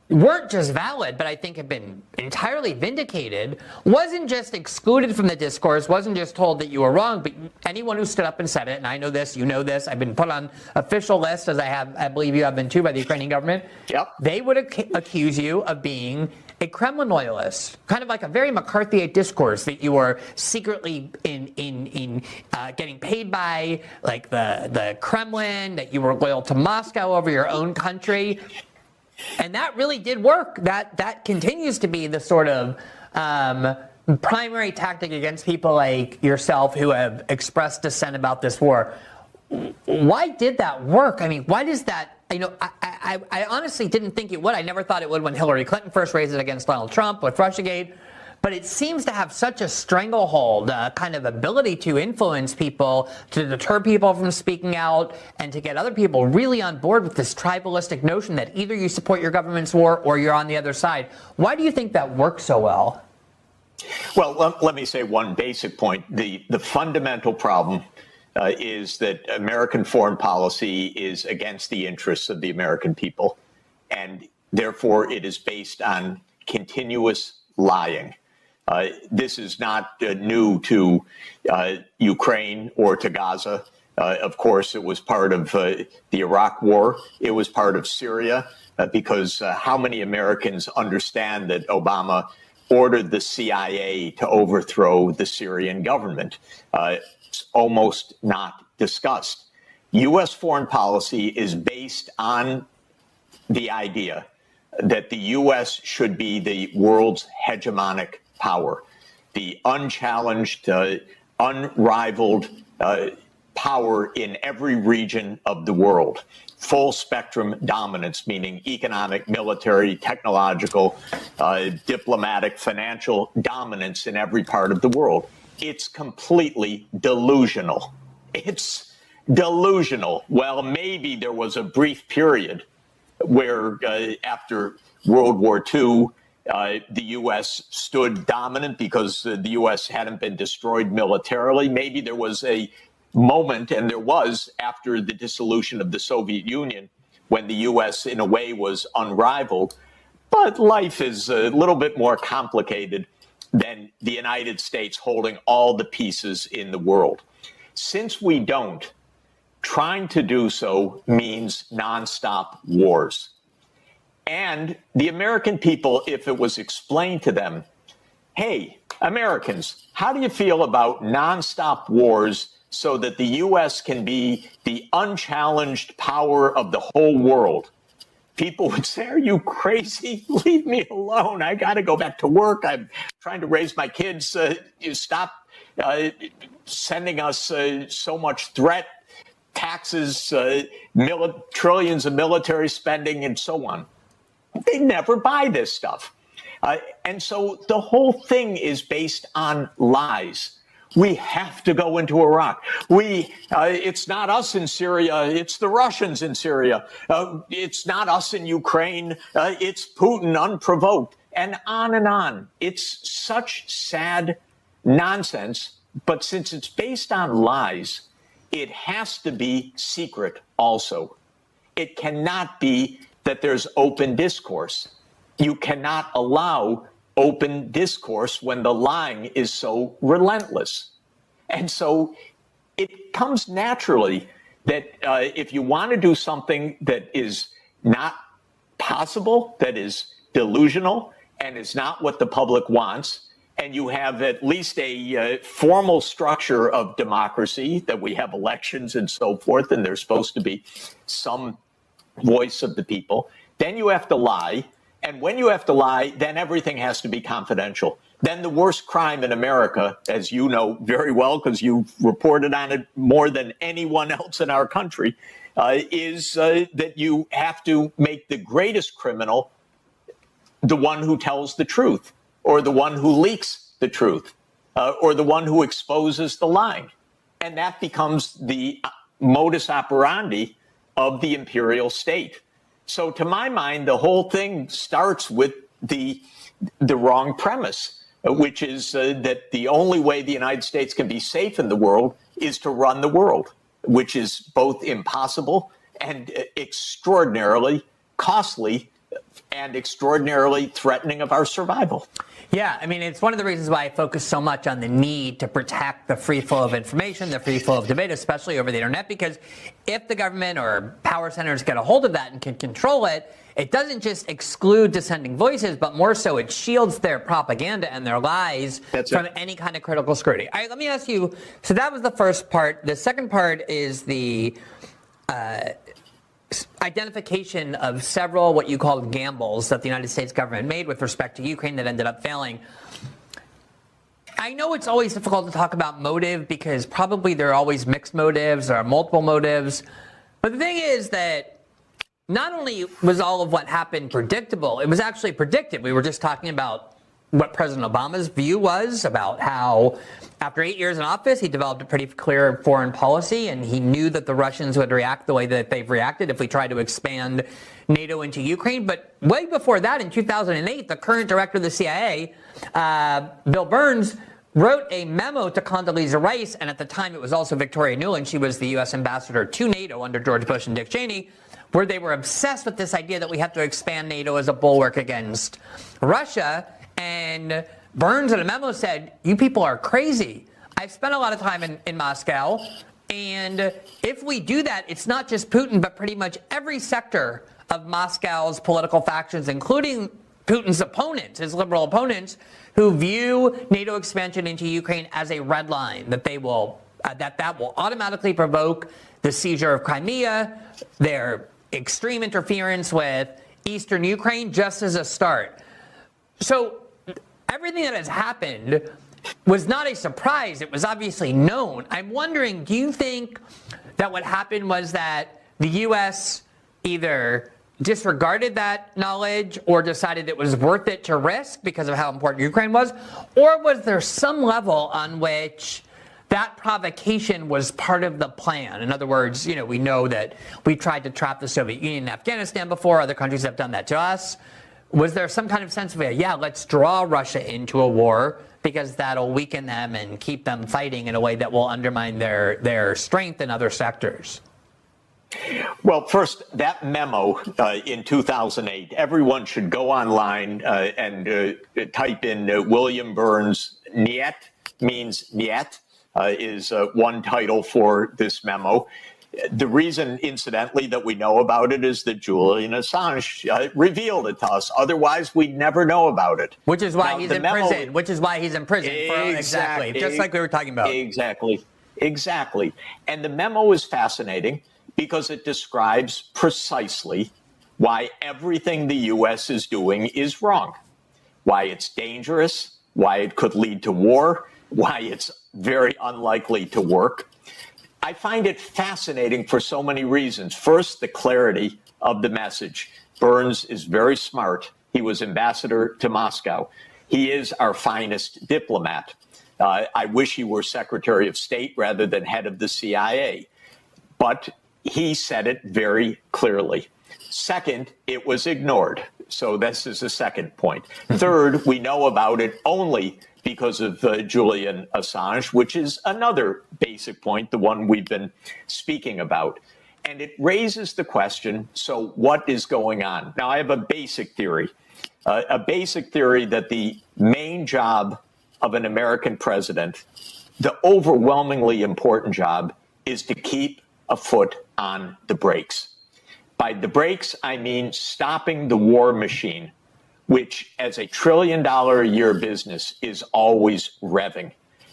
weren't just valid, but I think have been entirely vindicated, wasn't just excluded from the discourse, wasn't just told that you were wrong, but anyone who stood up and said it, and I know this, you know this, I've been put on official lists, as I believe you have been too, by the Ukrainian government. Yep. They would accuse you of being a Kremlin loyalist, kind of like a very McCarthyite discourse that you were secretly in getting paid by, like the Kremlin, that you were loyal to Moscow over your own country. And that really did work. That continues to be the sort of primary tactic against people like yourself who have expressed dissent about this war. Why did that work? I mean, why does that? I honestly didn't think it would. I never thought it would when Hillary Clinton first raised it against Donald Trump with Russiagate. But it seems to have such a stranglehold, kind of ability to influence people, to deter people from speaking out, and to get other people really on board with this tribalistic notion that either you support your government's war or you're on the other side. Why do you think that works so well? Well, let me say one basic point. The fundamental problem is that American foreign policy is against the interests of the American people, and therefore it is based on continuous lying. This is not new to Ukraine or to Gaza. Of course, it was part of the Iraq War. It was part of Syria, because how many Americans understand that Obama ordered the CIA to overthrow the Syrian government? It's almost not discussed. U.S. foreign policy is based on the idea that the U.S. should be the world's hegemonic power. the unchallenged, unrivaled power in every region of the world. Full spectrum dominance, meaning economic, military, technological, diplomatic, financial dominance in every part of the world. It's completely delusional. It's delusional. Well, maybe there was a brief period where after World War II, the U.S. stood dominant because the U.S. hadn't been destroyed militarily. Maybe there was a moment, and there was after the dissolution of the Soviet Union, when the U.S. in a way was unrivaled. But life is a little bit more complicated than the United States holding all the pieces in the world. Since we don't, trying to do so means nonstop wars. And the American people, if it was explained to them, hey, Americans, how do you feel about nonstop wars so that the U.S. can be the unchallenged power of the whole world? People would say, are you crazy? Leave me alone. I got to go back to work. I'm trying to raise my kids. You stop sending us so much threat, taxes, trillions of military spending, and so on. They never buy this stuff. And so the whole thing is based on lies. We have to go into Iraq. It's not us in Syria. It's the Russians in Syria. It's not us in Ukraine. It's Putin unprovoked, and on and on. It's such sad nonsense. But since it's based on lies, it has to be secret also. It cannot be that there's open discourse. You cannot allow open discourse when the lying is so relentless. And so it comes naturally that if you want to do something that is not possible, that is delusional, and is not what the public wants, and you have at least a formal structure of democracy, that we have elections and so forth, and there's supposed to be some voice of the people, then you have to lie. And when you have to lie, then everything has to be confidential. Then the worst crime in America, as you know very well, because you've reported on it more than anyone else in our country, is that you have to make the greatest criminal the one who tells the truth, or the one who leaks the truth, or the one who exposes the lying. And that becomes the modus operandi of the imperial state. So to my mind, the whole thing starts with the wrong premise, which is that the only way the United States can be safe in the world is to run the world, which is both impossible and extraordinarily costly and extraordinarily threatening of our survival. Yeah, I mean, it's one of the reasons why I focus so much on the need to protect the free flow of information, the free flow of debate, especially over the internet, because if the government or power centers get a hold of that and can control it, it doesn't just exclude dissenting voices, but more so it shields their propaganda and their lies from any kind of critical scrutiny. All right, let me ask you, so that was the first part. The second part is the identification of several what you call gambles that the United States government made with respect to Ukraine that ended up failing. I know it's always difficult to talk about motive because probably there are always mixed motives or multiple motives. But the thing is that not only was all of what happened predictable, it was actually predicted. We were just talking about what President Obama's view was about how after 8 years in office, he developed a pretty clear foreign policy, and he knew that the Russians would react the way that they've reacted if we tried to expand NATO into Ukraine. But way before that, in 2008, the current director of the CIA, Bill Burns, wrote a memo to Condoleezza Rice, and at the time it was also Victoria Nuland. She was the U.S. ambassador to NATO under George Bush and Dick Cheney, where they were obsessed with this idea that we have to expand NATO as a bulwark against Russia. And Burns in a memo said, you people are crazy. I've spent a lot of time in Moscow, and if we do that, it's not just Putin, but pretty much every sector of Moscow's political factions, including Putin's opponents, his liberal opponents, who view NATO expansion into Ukraine as a red line, that they will that will automatically provoke the seizure of Crimea, their extreme interference with eastern Ukraine, just as a start. So everything that has happened was not a surprise. It was obviously known. I'm wondering, do you think that what happened was that the U.S. either disregarded that knowledge or decided it was worth it to risk because of how important Ukraine was? Or was there some level on which that provocation was part of the plan? In other words, we know that we tried to trap the Soviet Union in Afghanistan before. Other countries have done that to us. Was there some kind of sense of, let's draw Russia into a war because that'll weaken them and keep them fighting in a way that will undermine their strength in other sectors? Well, first, that memo in 2008, everyone should go online and type in William Burns' Niet means Niet is one title for this memo. The reason, incidentally, that we know about it is that Julian Assange revealed it to us. Otherwise, we'd never know about it. Which is why he's in prison. Which is why he's in prison. Exactly. Just like we were talking about. Exactly. And the memo is fascinating because it describes precisely why everything the U.S. is doing is wrong, why it's dangerous, why it could lead to war, why it's very unlikely to work. I find it fascinating for so many reasons. First, the clarity of the message. Burns is very smart. He was ambassador to Moscow. He is our finest diplomat. I wish he were Secretary of State rather than head of the CIA. But he said it very clearly. Second, it was ignored. So this is the second point. Third, we know about it only because of Julian Assange, which is another basic point, the one we've been speaking about. And it raises the question, so what is going on? Now, I have a basic theory that the main job of an American president, the overwhelmingly important job, is to keep a foot on the brakes. By the brakes, I mean stopping the war machine, which as a $1 trillion a year business is always revving.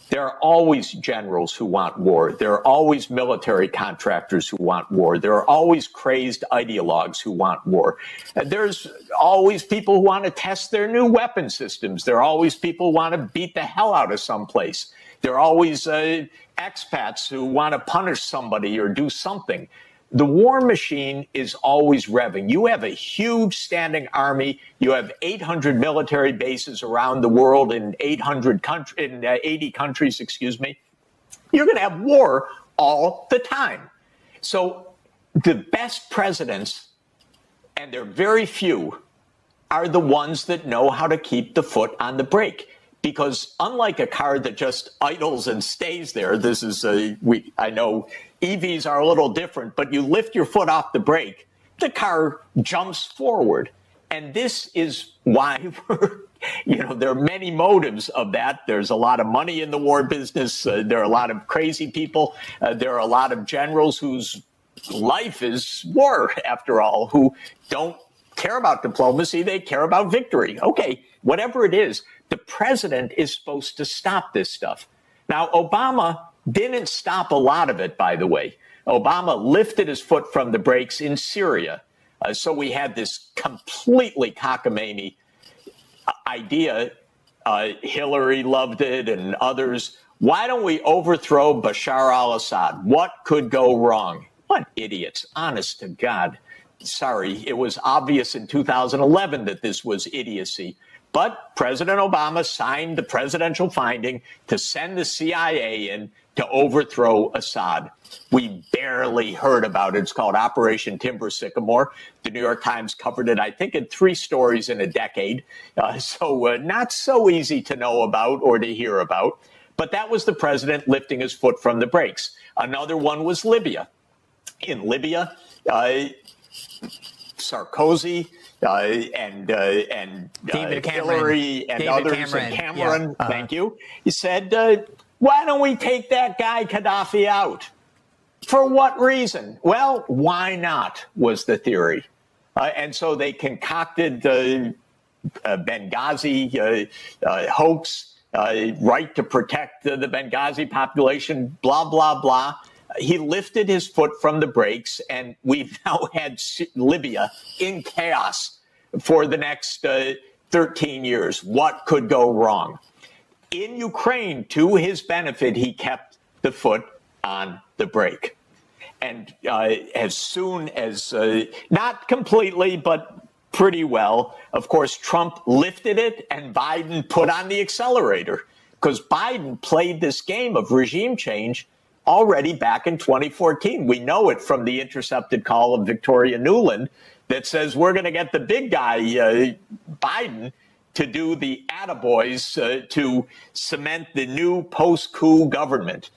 There are always generals who want war. There are always military contractors who want war. There are always crazed ideologues who want war. There's always people who want to test their new weapon systems. There are always people who want to beat the hell out of someplace. There are always expats who want to punish somebody or do something. The war machine is always revving. You have a huge standing army. You have 800 military bases around the world in 80 countries, You're going to have war all the time. So the best presidents, and they're very few, are the ones that know how to keep the foot on the brake. Because unlike a car that just idles and stays there, I know EVs are a little different, but you lift your foot off the brake, the car jumps forward. And this is why there are many motives of that. There's a lot of money in the war business. There are a lot of crazy people. There are a lot of generals whose life is war, after all, who don't care about diplomacy. They care about victory. Okay, whatever it is. The president is supposed to stop this stuff. Now, Obama didn't stop a lot of it, by the way. Obama lifted his foot from the brakes in Syria. So we had this completely cockamamie idea. Hillary loved it and others. Why don't we overthrow Bashar al-Assad? What could go wrong? What idiots, honest to God. Sorry, it was obvious in 2011 that this was idiocy. But President Obama signed the presidential finding to send the CIA in to overthrow Assad. We barely heard about it. It's called Operation Timber Sycamore. The New York Times covered it, I think, in 3 stories in a decade. So not so easy to know about or to hear about. But that was the president lifting his foot from the brakes. Another one was Libya. In Libya, Sarkozy and Hillary and others, and Cameron, thank you. He said, why don't we take that guy Gaddafi out? For what reason? Well, why not, was the theory. And so they concocted the Benghazi hoax, right to protect the Benghazi population, blah, blah, blah. He lifted his foot from the brakes, and we've now had Libya in chaos for the next 13 years. What could go wrong? in Ukraine, to his benefit, he kept the foot on the brake. And as soon as, not completely, but pretty well, of course, Trump lifted it and Biden put on the accelerator, because Biden played this game of regime change already back in 2014. We know it from the intercepted call of Victoria Nuland that says we're going to get the big guy, Biden, to do the attaboys to cement the new post-coup government.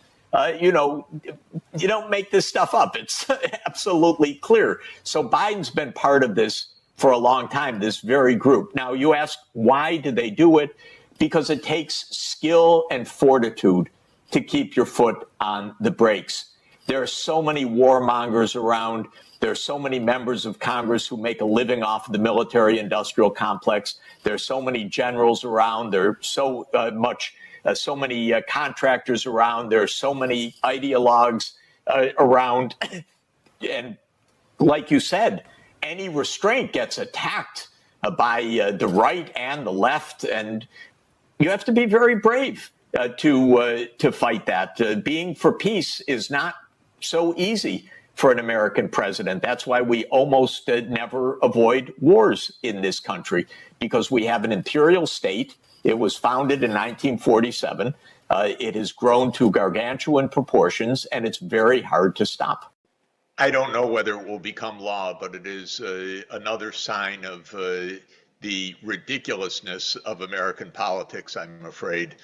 You don't make this stuff up. It's absolutely clear. So Biden's been part of this for a long time, this very group. Now, you ask, why do they do it? Because it takes skill and fortitude to keep your foot on the brakes. There are so many warmongers around. There are so many members of Congress who make a living off of the military-industrial complex. There are so many generals around. There are so many contractors around. There are so many ideologues around. And like you said, any restraint gets attacked by the right and the left. And you have to be very brave to fight that. Being for peace is not so easy for an American president. That's why we almost never avoid wars in this country, because we have an imperial state. It was founded in 1947. It has grown to gargantuan proportions, and it's very hard to stop. I don't know whether it will become law, but it is another sign of the ridiculousness of American politics, I'm afraid.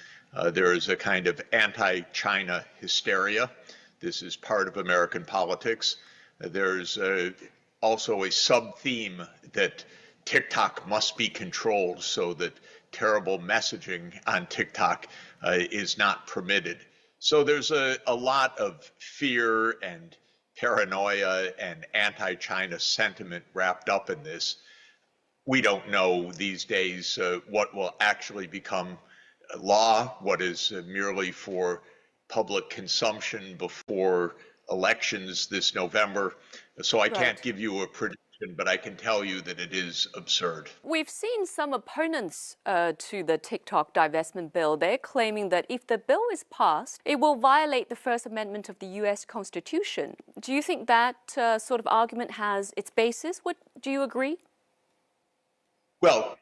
There is a kind of anti-China hysteria. This is part of American politics. There's also a sub-theme that TikTok must be controlled so that terrible messaging on TikTok is not permitted. So there's a lot of fear and paranoia and anti-China sentiment wrapped up in this. We don't know these days what will actually become law, what is merely for public consumption before elections this November. So I can't give you a prediction, but I can tell you that it is absurd. We've seen some opponents to the TikTok divestment bill. They're claiming that if the bill is passed, it will violate the First Amendment of the U.S. Constitution. Do you think that sort of argument has its basis? Do you agree? Well,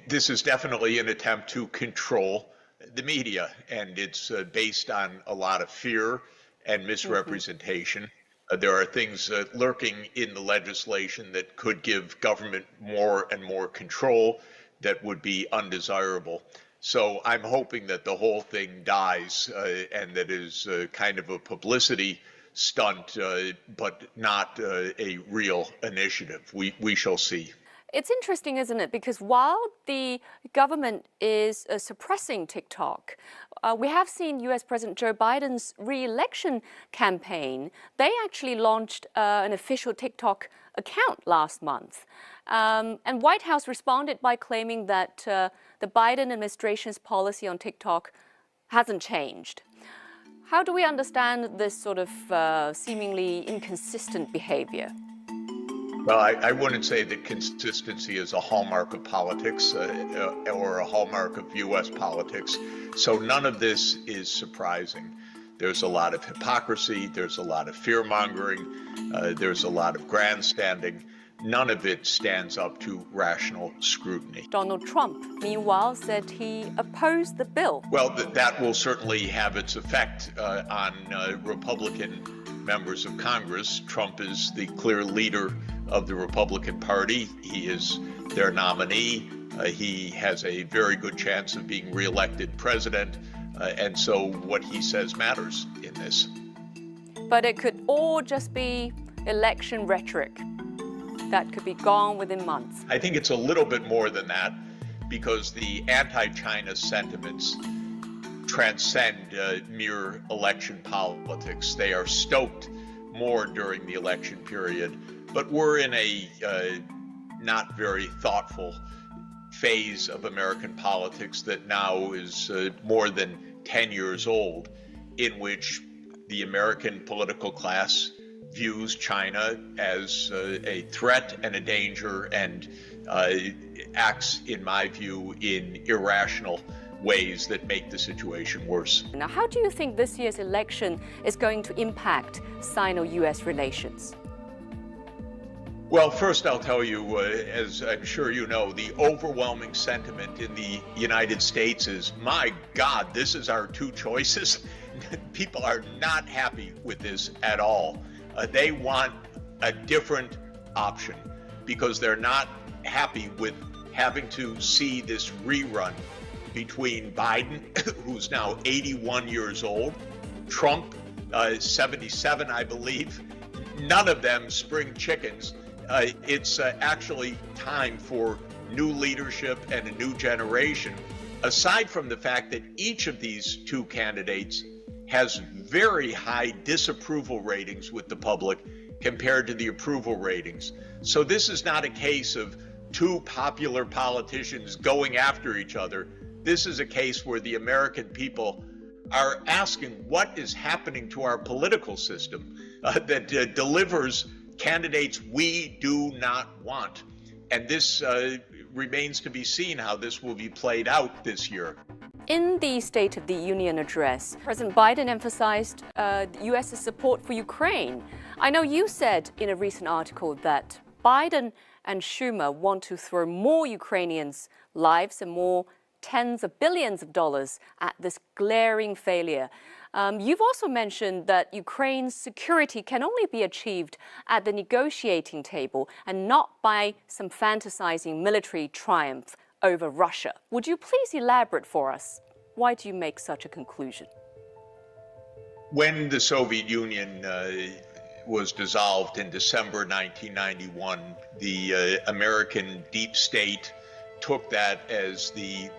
this is definitely an attempt to control the media, and it's based on a lot of fear and misrepresentation. There are things lurking in the legislation that could give government more and more control that would be undesirable. So I'm hoping that the whole thing dies and that is kind of a publicity stunt, but not a real initiative. We shall see. It's interesting, isn't it? Because while the government is suppressing TikTok, we have seen U.S. President Joe Biden's re-election campaign. They actually launched an official TikTok account last month. And White House responded by claiming that the Biden administration's policy on TikTok hasn't changed. How do we understand this sort of seemingly inconsistent behavior? Well, I wouldn't say that consistency is a hallmark of politics or a hallmark of U.S. politics. So none of this is surprising. There's a lot of hypocrisy. There's a lot of fear-mongering. There's a lot of grandstanding. None of it stands up to rational scrutiny. Donald Trump, meanwhile, said he opposed the bill. Well, that will certainly have its effect on Republican members of Congress. Trump is the clear leader of the Republican Party. He is their nominee. He has a very good chance of being reelected president. And so what he says matters in this. But it could all just be election rhetoric that could be gone within months. I think it's a little bit more than that, because the anti-China sentiments transcend mere election politics. They are stoked more during the election period, but we're in a not very thoughtful phase of American politics that now is more than 10 years old, in which the American political class views China as a threat and a danger, and acts, in my view, in irrational ways that make the situation worse. Now, how do you think this year's election is going to impact Sino-US relations? Well, first I'll tell you, as I'm sure you know, the overwhelming sentiment in the United States is, my God, this is our two choices. People are not happy with this at all. They want a different option because they're not happy with having to see this rerun between Biden, who's now 81 years old, Trump, 77, I believe. None of them spring chickens. It's actually time for new leadership and a new generation, aside from the fact that each of these two candidates has very high disapproval ratings with the public compared to the approval ratings. So this is not a case of two popular politicians going after each other. This is a case where the American people are asking what is happening to our political system that delivers candidates we do not want. And this remains to be seen how this will be played out this year. In the State of the Union address, President Biden emphasized the U.S.'s support for Ukraine. I know you said in a recent article that Biden and Schumer want to throw more Ukrainians' lives and more tens of billions of dollars at this glaring failure. You've also mentioned that Ukraine's security can only be achieved at the negotiating table and not by some fantasizing military triumph over Russia. Would you please elaborate for us? Why do you make such a conclusion? When the Soviet Union was dissolved in December 1991, the American deep state took that as the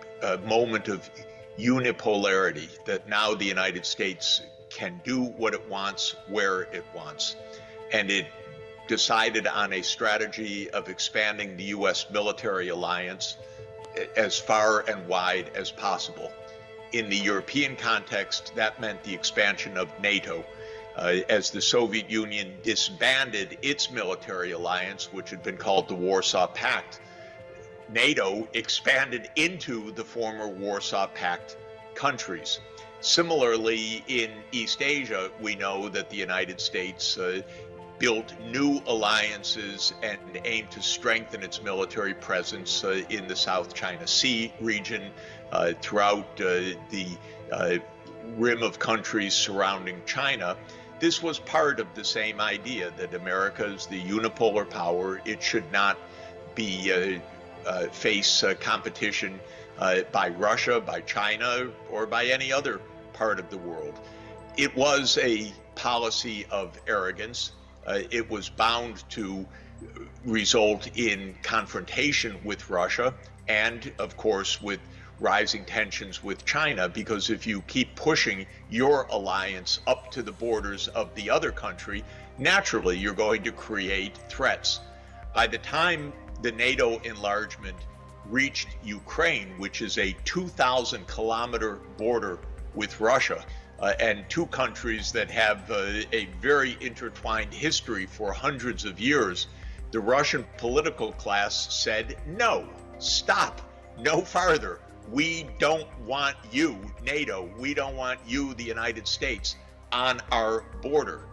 moment of unipolarity, that now the United States can do what it wants, where it wants. And it decided on a strategy of expanding the U.S. military alliance as far and wide as possible. In the European context, that meant the expansion of NATO. As the Soviet Union disbanded its military alliance, which had been called the Warsaw Pact, NATO expanded into the former Warsaw Pact countries. Similarly, in East Asia, we know that the United States built new alliances and aimed to strengthen its military presence in the South China Sea region, throughout the rim of countries surrounding China. This was part of the same idea that America is the unipolar power. It should not be face competition by Russia, by China, or by any other part of the world. It was a policy of arrogance. It was bound to result in confrontation with Russia and, of course, with rising tensions with China, because if you keep pushing your alliance up to the borders of the other country, naturally you're going to create threats. By the time the NATO enlargement reached Ukraine, which is a 2,000-kilometer border with Russia, and two countries that have a very intertwined history for hundreds of years, the Russian political class said, no, stop, no farther. We don't want you, NATO, we don't want you, the United States, on our border.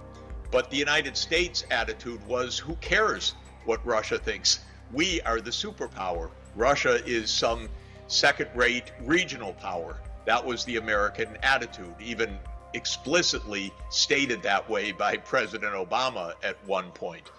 But the United States' attitude was, who cares what Russia thinks? We are the superpower. Russia is some second-rate regional power. That was the American attitude, even explicitly stated that way by President Obama at one point.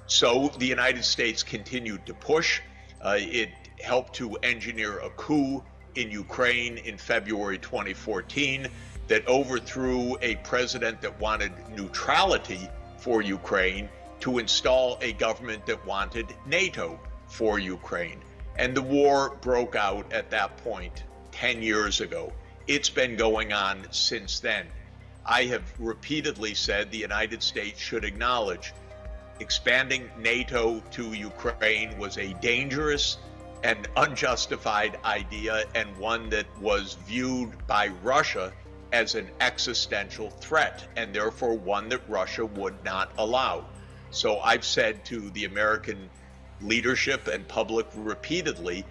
So the United States continued to push. It helped to engineer a coup in Ukraine in February 2014 that overthrew a president that wanted neutrality for Ukraine to install a government that wanted NATO for Ukraine. And the war broke out at that point 10 years ago. It's been going on since then. I have repeatedly said the United States should acknowledge expanding NATO to Ukraine was a dangerous and unjustified idea, and one that was viewed by Russia as an existential threat, and therefore one that Russia would not allow. So I've said to the American leadership and public repeatedly,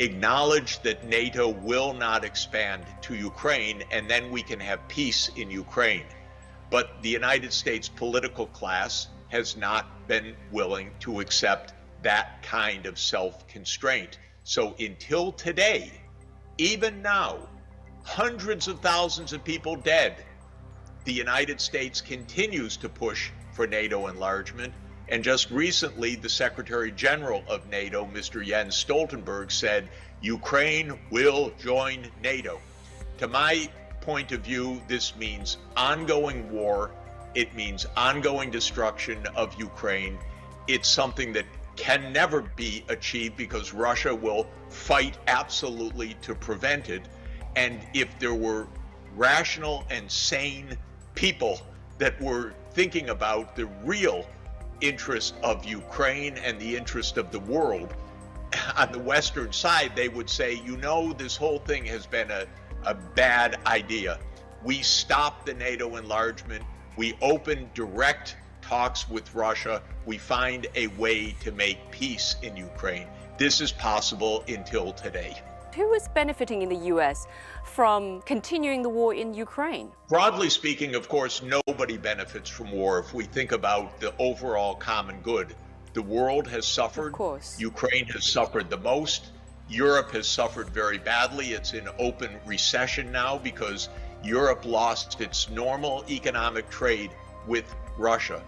acknowledge that NATO will not expand to Ukraine, and then we can have peace in Ukraine. But the United States political class has not been willing to accept that kind of self-constraint. So until today, even now, hundreds of thousands of people dead, the United States continues to push for NATO enlargement. And just recently, the Secretary General of NATO, Mr. Jens Stoltenberg, said Ukraine will join NATO. To my point of view, this means ongoing war. It means ongoing destruction of Ukraine. It's something that can never be achieved because Russia will fight absolutely to prevent it. And if there were rational and sane people that were thinking about the real interest of Ukraine and the interest of the world, on the Western side, they would say, you know, this whole thing has been a bad idea. We stopped the NATO enlargement. We opened direct talks with Russia. We find a way to make peace in Ukraine. This is possible until today. Who is benefiting in the US from continuing the war in Ukraine? Broadly speaking, of course, nobody benefits from war if we think about the overall common good. The world has suffered. Of course. Ukraine has suffered the most. Europe has suffered very badly. It's in open recession now because Europe lost its normal economic trade with Russia.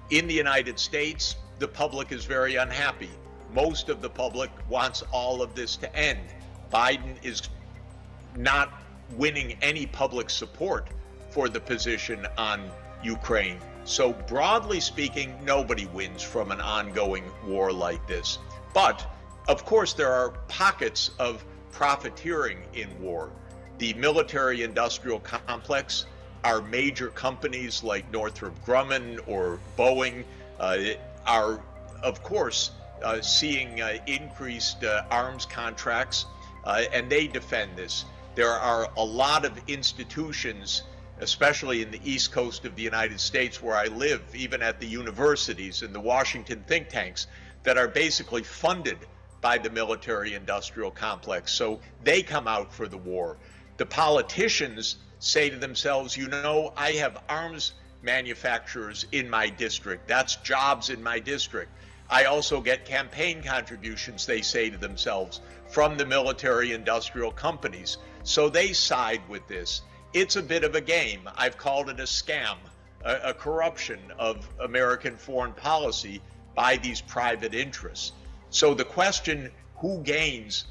In the United States, the public is very unhappy. Most of the public wants all of this to end. Biden is not winning any public support for the position on Ukraine. So broadly speaking, nobody wins from an ongoing war like this. But of course, there are pockets of profiteering in war. The military-industrial complex, our major companies like Northrop Grumman or Boeing are, of course, seeing increased arms contracts, and they defend this. There are a lot of institutions, especially in the East Coast of the United States where I live, even at the universities and the Washington think tanks, that are basically funded by the military-industrial complex. So they come out for the war. The politicians say to themselves, you know, I have arms manufacturers in my district. That's jobs in my district. I also get campaign contributions, they say to themselves, from the military-industrial companies. So they side with this. It's a bit of a game. I've called it a scam, a corruption of American foreign policy by these private interests. So the question, who gains?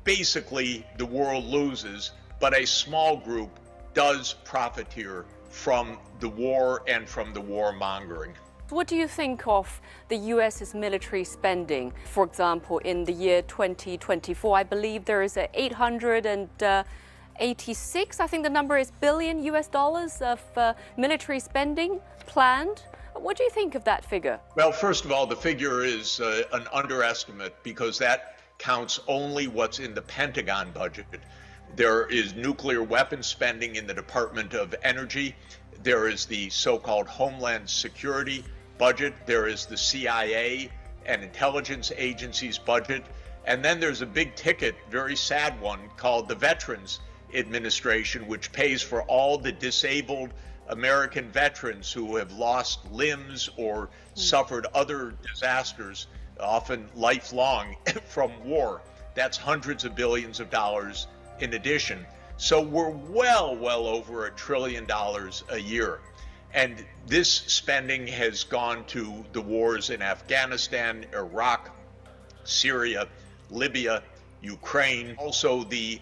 Basically, the world loses, but a small group does profiteer from the war and from the warmongering. What do you think of the US's military spending? For example, in the year 2024, I believe there is a 886, I think the number is billion US dollars of military spending planned. What do you think of that figure? Well, first of all, the figure is an underestimate because that counts only what's in the Pentagon budget. There is nuclear weapons spending in the Department of Energy. There is the so-called Homeland Security budget. There is the CIA and intelligence agencies budget. And then there's a big ticket, very sad one, called the Veterans Administration, which pays for all the disabled American veterans who have lost limbs or suffered other disasters, often lifelong, from war. That's hundreds of billions of dollars in addition. So we're well over $1 trillion a year. And this spending has gone to the wars in Afghanistan, Iraq, Syria, Libya, Ukraine, also the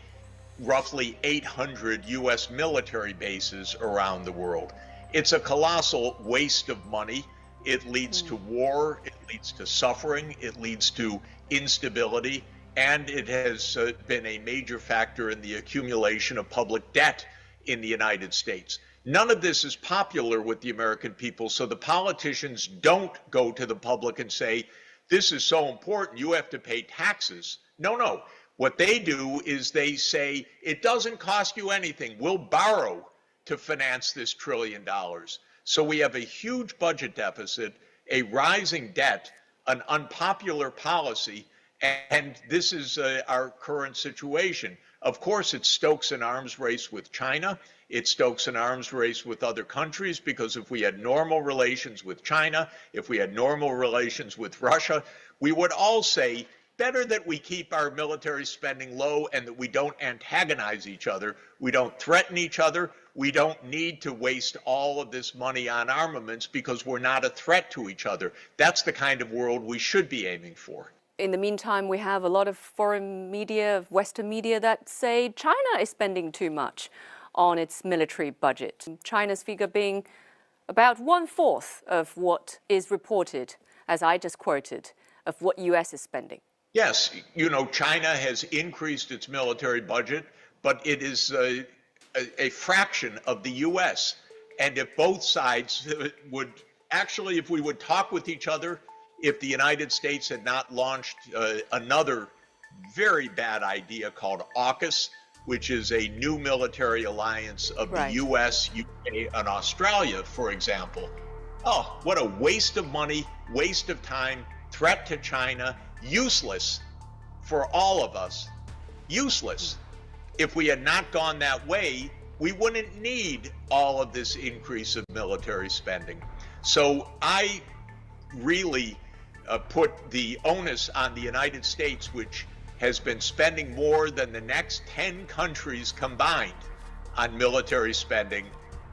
roughly 800 U.S. military bases around the world. It's a colossal waste of money. It leads to war, it leads to suffering, it leads to instability, and it has been a major factor in the accumulation of public debt in the United States. None of this is popular with the American people, so the politicians don't go to the public and say, this is so important, you have to pay taxes. No. What they do is they say, it doesn't cost you anything. We'll borrow to finance this $1 trillion. So we have a huge budget deficit, a rising debt, an unpopular policy, And this is our current situation. Of course, it stokes an arms race with China. It stokes an arms race with other countries, because if we had normal relations with China, if we had normal relations with Russia, we would all say, better that we keep our military spending low and that we don't antagonize each other. We don't threaten each other. We don't need to waste all of this money on armaments because we're not a threat to each other. That's the kind of world we should be aiming for. In the meantime, we have a lot of foreign media, Western media, that say China is spending too much on its military budget. China's figure being about 1/4 of what is reported, as I just quoted, of what US is spending. Yes, China has increased its military budget, but it is a fraction of the US. And if both sides would actually, if we would talk with each other, if the United States had not launched another very bad idea called AUKUS, which is a new military alliance of the US, UK, and Australia, for example. Oh, what a waste of money, waste of time, threat to China, useless for all of us, useless. If we had not gone that way, we wouldn't need all of this increase of military spending. So I really put the onus on the United States, which has been spending more than the next 10 countries combined on military spending,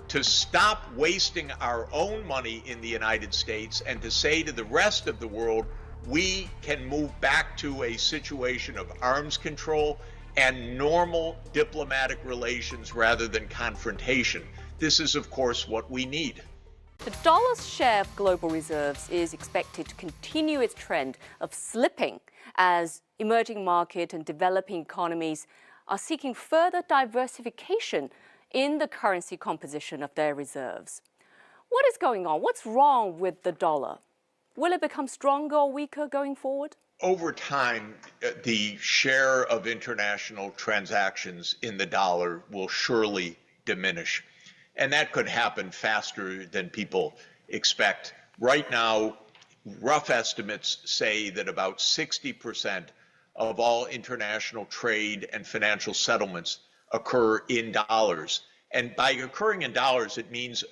to stop wasting our own money in the United States and to say to the rest of the world, we can move back to a situation of arms control and normal diplomatic relations rather than confrontation. This is, of course, what we need. The dollar's share of global reserves is expected to continue its trend of slipping as emerging market and developing economies are seeking further diversification in the currency composition of their reserves. What is going on? What's wrong with the dollar? Will it become stronger or weaker going forward? Over time, the share of international transactions in the dollar will surely diminish. And that could happen faster than people expect. Right now, rough estimates say that about 60% of all international trade and financial settlements occur in dollars. And by occurring in dollars, it means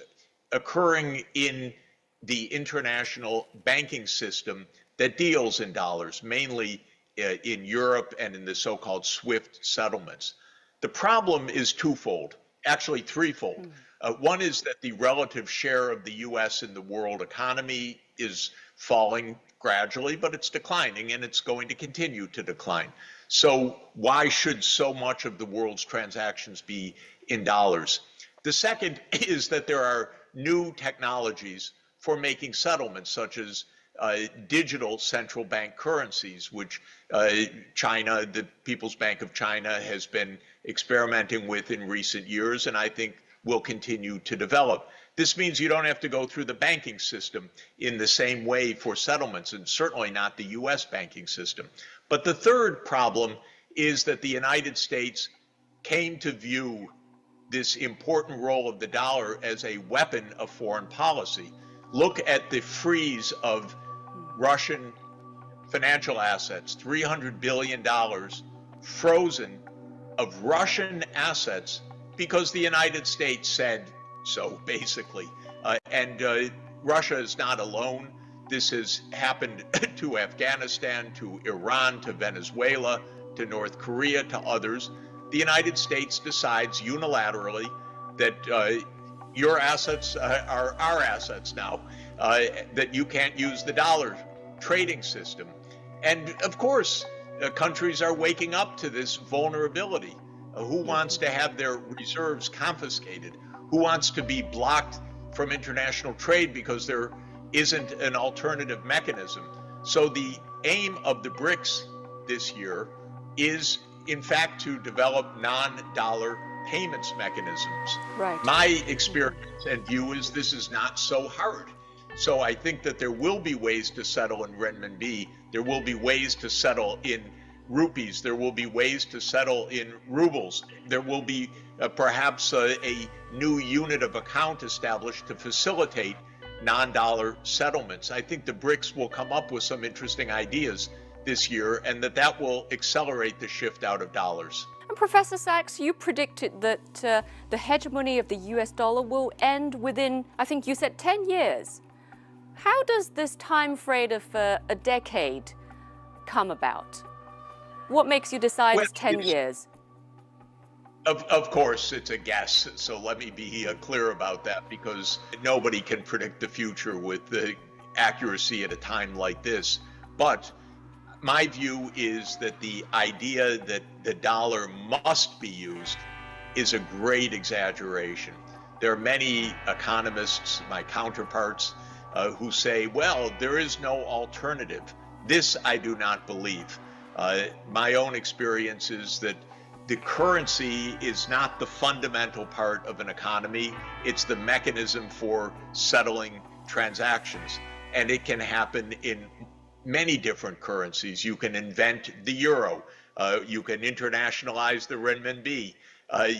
occurring in the international banking system that deals in dollars, mainly in Europe and in the so-called SWIFT settlements. The problem is twofold, actually threefold. One is that the relative share of the US in the world economy is falling gradually, but it's declining, and it's going to continue to decline. So why should so much of the world's transactions be in dollars? The second is that there are new technologies for making settlements, such as digital central bank currencies, which China, the People's Bank of China, has been experimenting with in recent years, and I think will continue to develop. This means you don't have to go through the banking system in the same way for settlements, and certainly not the US banking system. But the third problem is that the United States came to view this important role of the dollar as a weapon of foreign policy. Look at the freeze of Russian financial assets, $300 billion frozen of Russian assets because the United States said so, basically. Russia is not alone. This has happened to Afghanistan, to Iran, to Venezuela, to North Korea, to others. The United States decides unilaterally that your assets are our assets now, that you can't use the dollar trading system. And of course, countries are waking up to this vulnerability. Who wants to have their reserves confiscated? Who wants to be blocked from international trade because there isn't an alternative mechanism? So the aim of the BRICS this year is, in fact, to develop non-dollar payments mechanisms. Right. My experience and view is this is not so hard. So I think that there will be ways to settle in renminbi. There will be ways to settle in rupees. There will be ways to settle in rubles. There will be perhaps a new unit of account established to facilitate non-dollar settlements. I think the BRICS will come up with some interesting ideas this year, and that will accelerate the shift out of dollars. And Professor Sachs, you predicted that the hegemony of the US dollar will end within, I think you said, 10 years. How does this time frame of a decade come about? What makes you decide it's 10 years? Of course, it's a guess, so let me be clear about that, because nobody can predict the future with the accuracy at a time like this. But my view is that the idea that the dollar must be used is a great exaggeration. There are many economists, my counterparts, who say, well, there is no alternative. This I do not believe. My own experience is that the currency is not the fundamental part of an economy. It's the mechanism for settling transactions. And it can happen in many different currencies. You can invent the euro. You can internationalize the renminbi.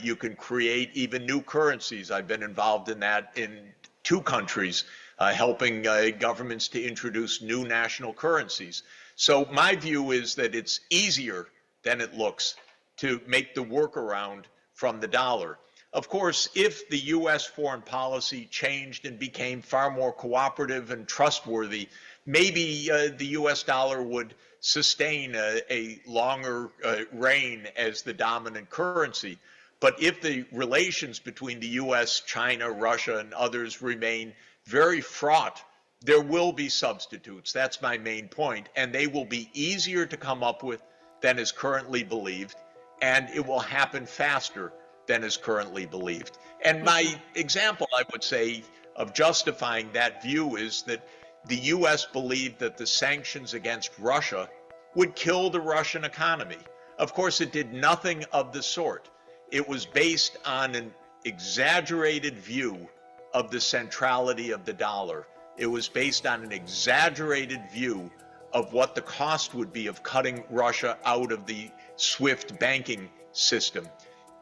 You can create even new currencies. I've been involved in that in 2 countries, helping governments to introduce new national currencies. So my view is that it's easier than it looks to make the workaround from the dollar. Of course, if the US foreign policy changed and became far more cooperative and trustworthy, maybe the US dollar would sustain a longer reign as the dominant currency. But if the relations between the US, China, Russia, and others remain very fraught, there will be substitutes. That's my main point. And they will be easier to come up with than is currently believed. And it will happen faster than is currently believed. And my example, I would say, of justifying that view is that the US believed that the sanctions against Russia would kill the Russian economy. Of course, it did nothing of the sort. It was based on an exaggerated view of the centrality of the dollar. It was based on an exaggerated view of what the cost would be of cutting Russia out of the SWIFT banking system.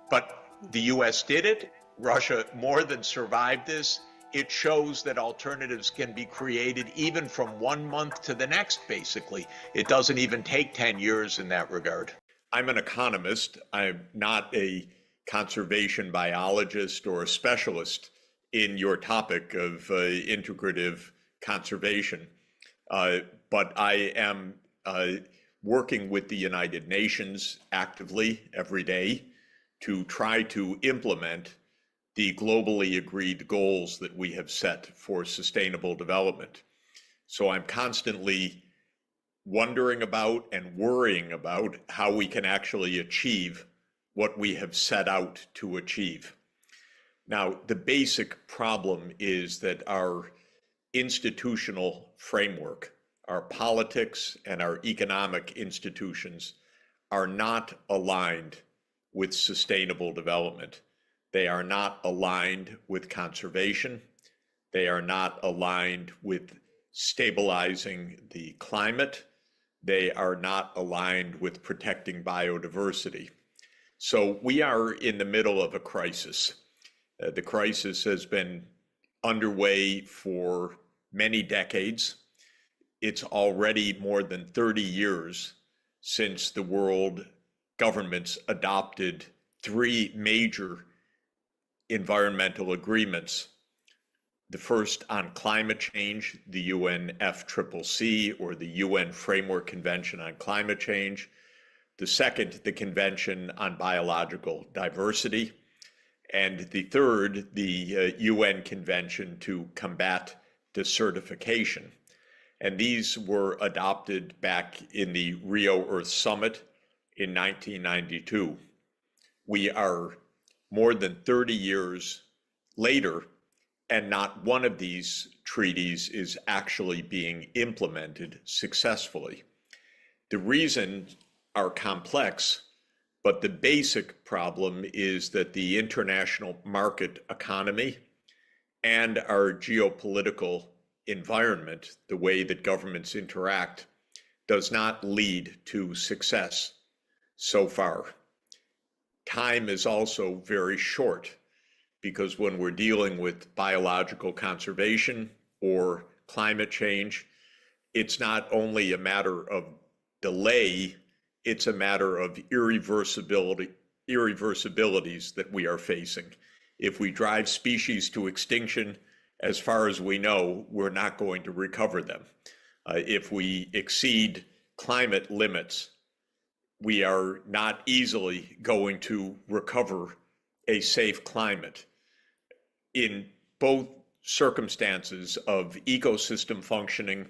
But the US did it. Russia more than survived this. It shows that alternatives can be created even from 1 month to the next, basically. It doesn't even take 10 years in that regard. I'm an economist. I'm not a conservation biologist or a specialist in your topic of integrative conservation. But I am working with the United Nations actively every day to try to implement the globally agreed goals that we have set for sustainable development. So I'm constantly wondering about and worrying about how we can actually achieve what we have set out to achieve. Now, the basic problem is that our institutional framework, our politics and our economic institutions are not aligned with sustainable development. They are not aligned with conservation. They are not aligned with stabilizing the climate. They are not aligned with protecting biodiversity. So we are in the middle of a crisis. The crisis has been underway for many decades. It's already more than 30 years since the world governments adopted 3 major environmental agreements. The first on climate change, the UNFCCC, or the UN Framework Convention on Climate Change. The second, the Convention on Biological Diversity. And the third, the UN Convention to Combat Desertification. And these were adopted back in the Rio Earth Summit in 1992. We are more than 30 years later, and not one of these treaties is actually being implemented successfully. The reasons are complex, but the basic problem is that the international market economy and our geopolitical environment, the way that governments interact, does not lead to success so far. Time is also very short, because when we're dealing with biological conservation or climate change, it's not only a matter of delay, it's a matter of irreversibilities that we are facing. If we drive species to extinction, as far as we know, we're not going to recover them. If we exceed climate limits, we are not easily going to recover a safe climate. In both circumstances of ecosystem functioning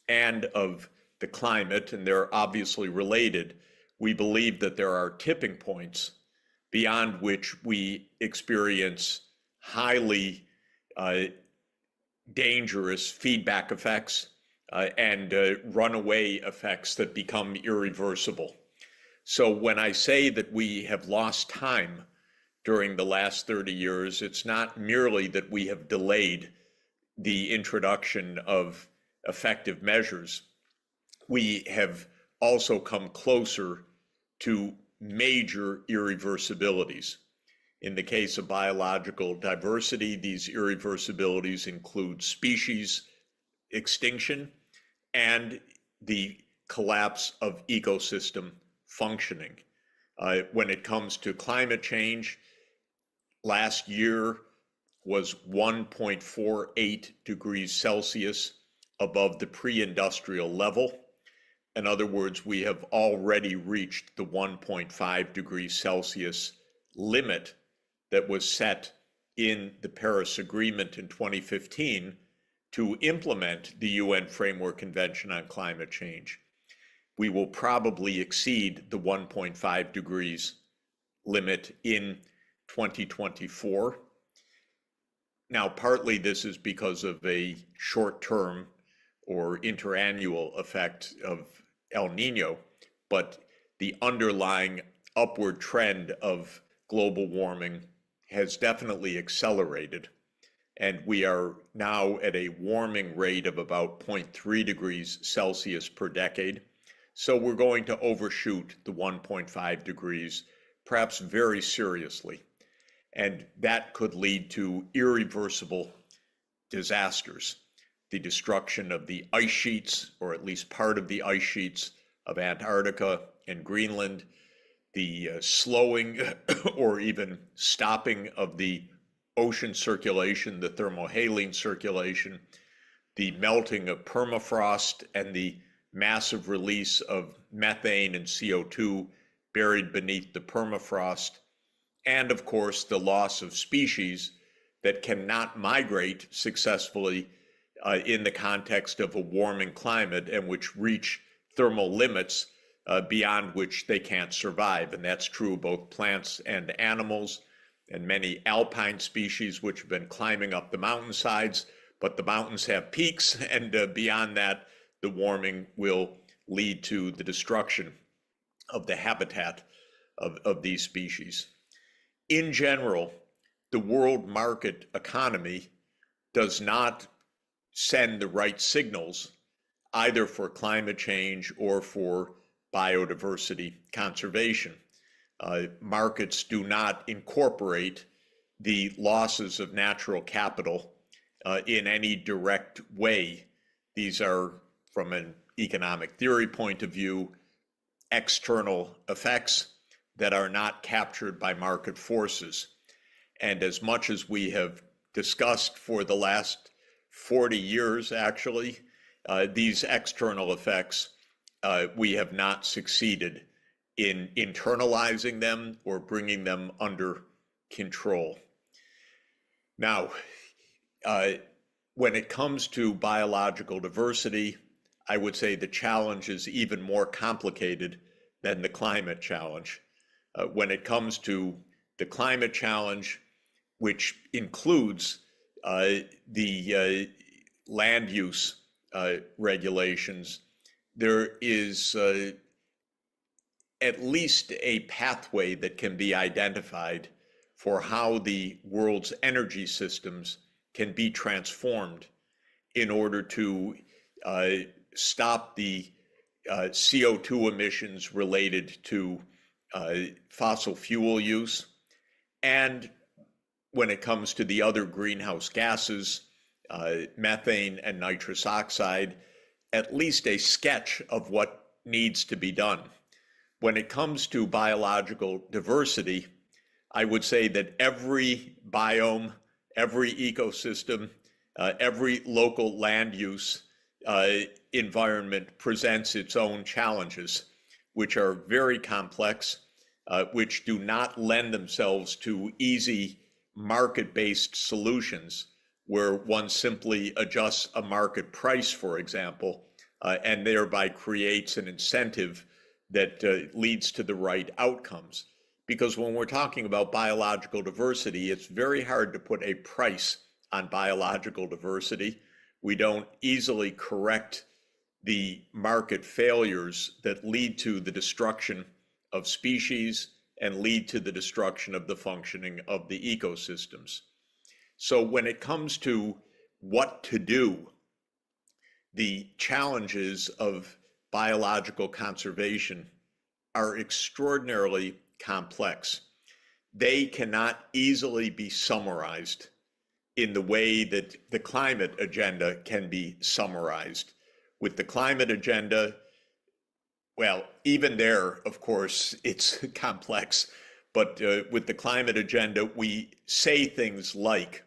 and of the climate, and they're obviously related, we believe that there are tipping points beyond which we experience highly dangerous feedback effects and runaway effects that become irreversible. So when I say that we have lost time during the last 30 years, it's not merely that we have delayed the introduction of effective measures. We have also come closer to major irreversibilities. In the case of biological diversity, these irreversibilities include species extinction and the collapse of ecosystem functioning. When it comes to climate change, last year was 1.48 degrees Celsius above the pre-industrial level. In other words, we have already reached the 1.5 degrees Celsius limit that was set in the Paris Agreement in 2015 to implement the UN Framework Convention on Climate Change. We will probably exceed the 1.5 degrees limit in 2024. Now, partly this is because of a short-term or interannual effect of El Nino, but the underlying upward trend of global warming has definitely accelerated. And we are now at a warming rate of about 0.3 degrees Celsius per decade. So we're going to overshoot the 1.5 degrees, perhaps very seriously. And that could lead to irreversible disasters. The destruction of the ice sheets, or at least part of the ice sheets of Antarctica and Greenland, the slowing or even stopping of the ocean circulation, the thermohaline circulation, the melting of permafrost, and the massive release of methane and CO2 buried beneath the permafrost, and of course the loss of species that cannot migrate successfully in the context of a warming climate and which reach thermal limits beyond which they can't survive. And that's true of both plants and animals, and many alpine species which have been climbing up the mountainsides, but the mountains have peaks, and beyond that, the warming will lead to the destruction of the habitat of these species. In general, the world market economy does not send the right signals either for climate change or for biodiversity conservation. Markets do not incorporate the losses of natural capital in any direct way. These are, from an economic theory point of view, external effects that are not captured by market forces. And as much as we have discussed for the last 40 years, actually, these external effects, we have not succeeded in internalizing them or bringing them under control. Now, when it comes to biological diversity, I would say the challenge is even more complicated than the climate challenge. When it comes to the climate challenge, which includes the land use regulations, there is at least a pathway that can be identified for how the world's energy systems can be transformed in order to stop the CO2 emissions related to fossil fuel use. And when it comes to the other greenhouse gases, methane and nitrous oxide, at least a sketch of what needs to be done. When it comes to biological diversity, I would say that every biome, every ecosystem, every local land use environment presents its own challenges, which are very complex, which do not lend themselves to easy market-based solutions where one simply adjusts a market price, for example, and thereby creates an incentive that leads to the right outcomes. Because when we're talking about biological diversity, it's very hard to put a price on biological diversity. We don't easily correct the market failures that lead to the destruction of species and lead to the destruction of the functioning of the ecosystems. So when it comes to what to do, the challenges of biological conservation are extraordinarily complex. They cannot easily be summarized in the way that the climate agenda can be summarized. With the climate agenda, well, even there, of course, it's complex, but with the climate agenda, we say things like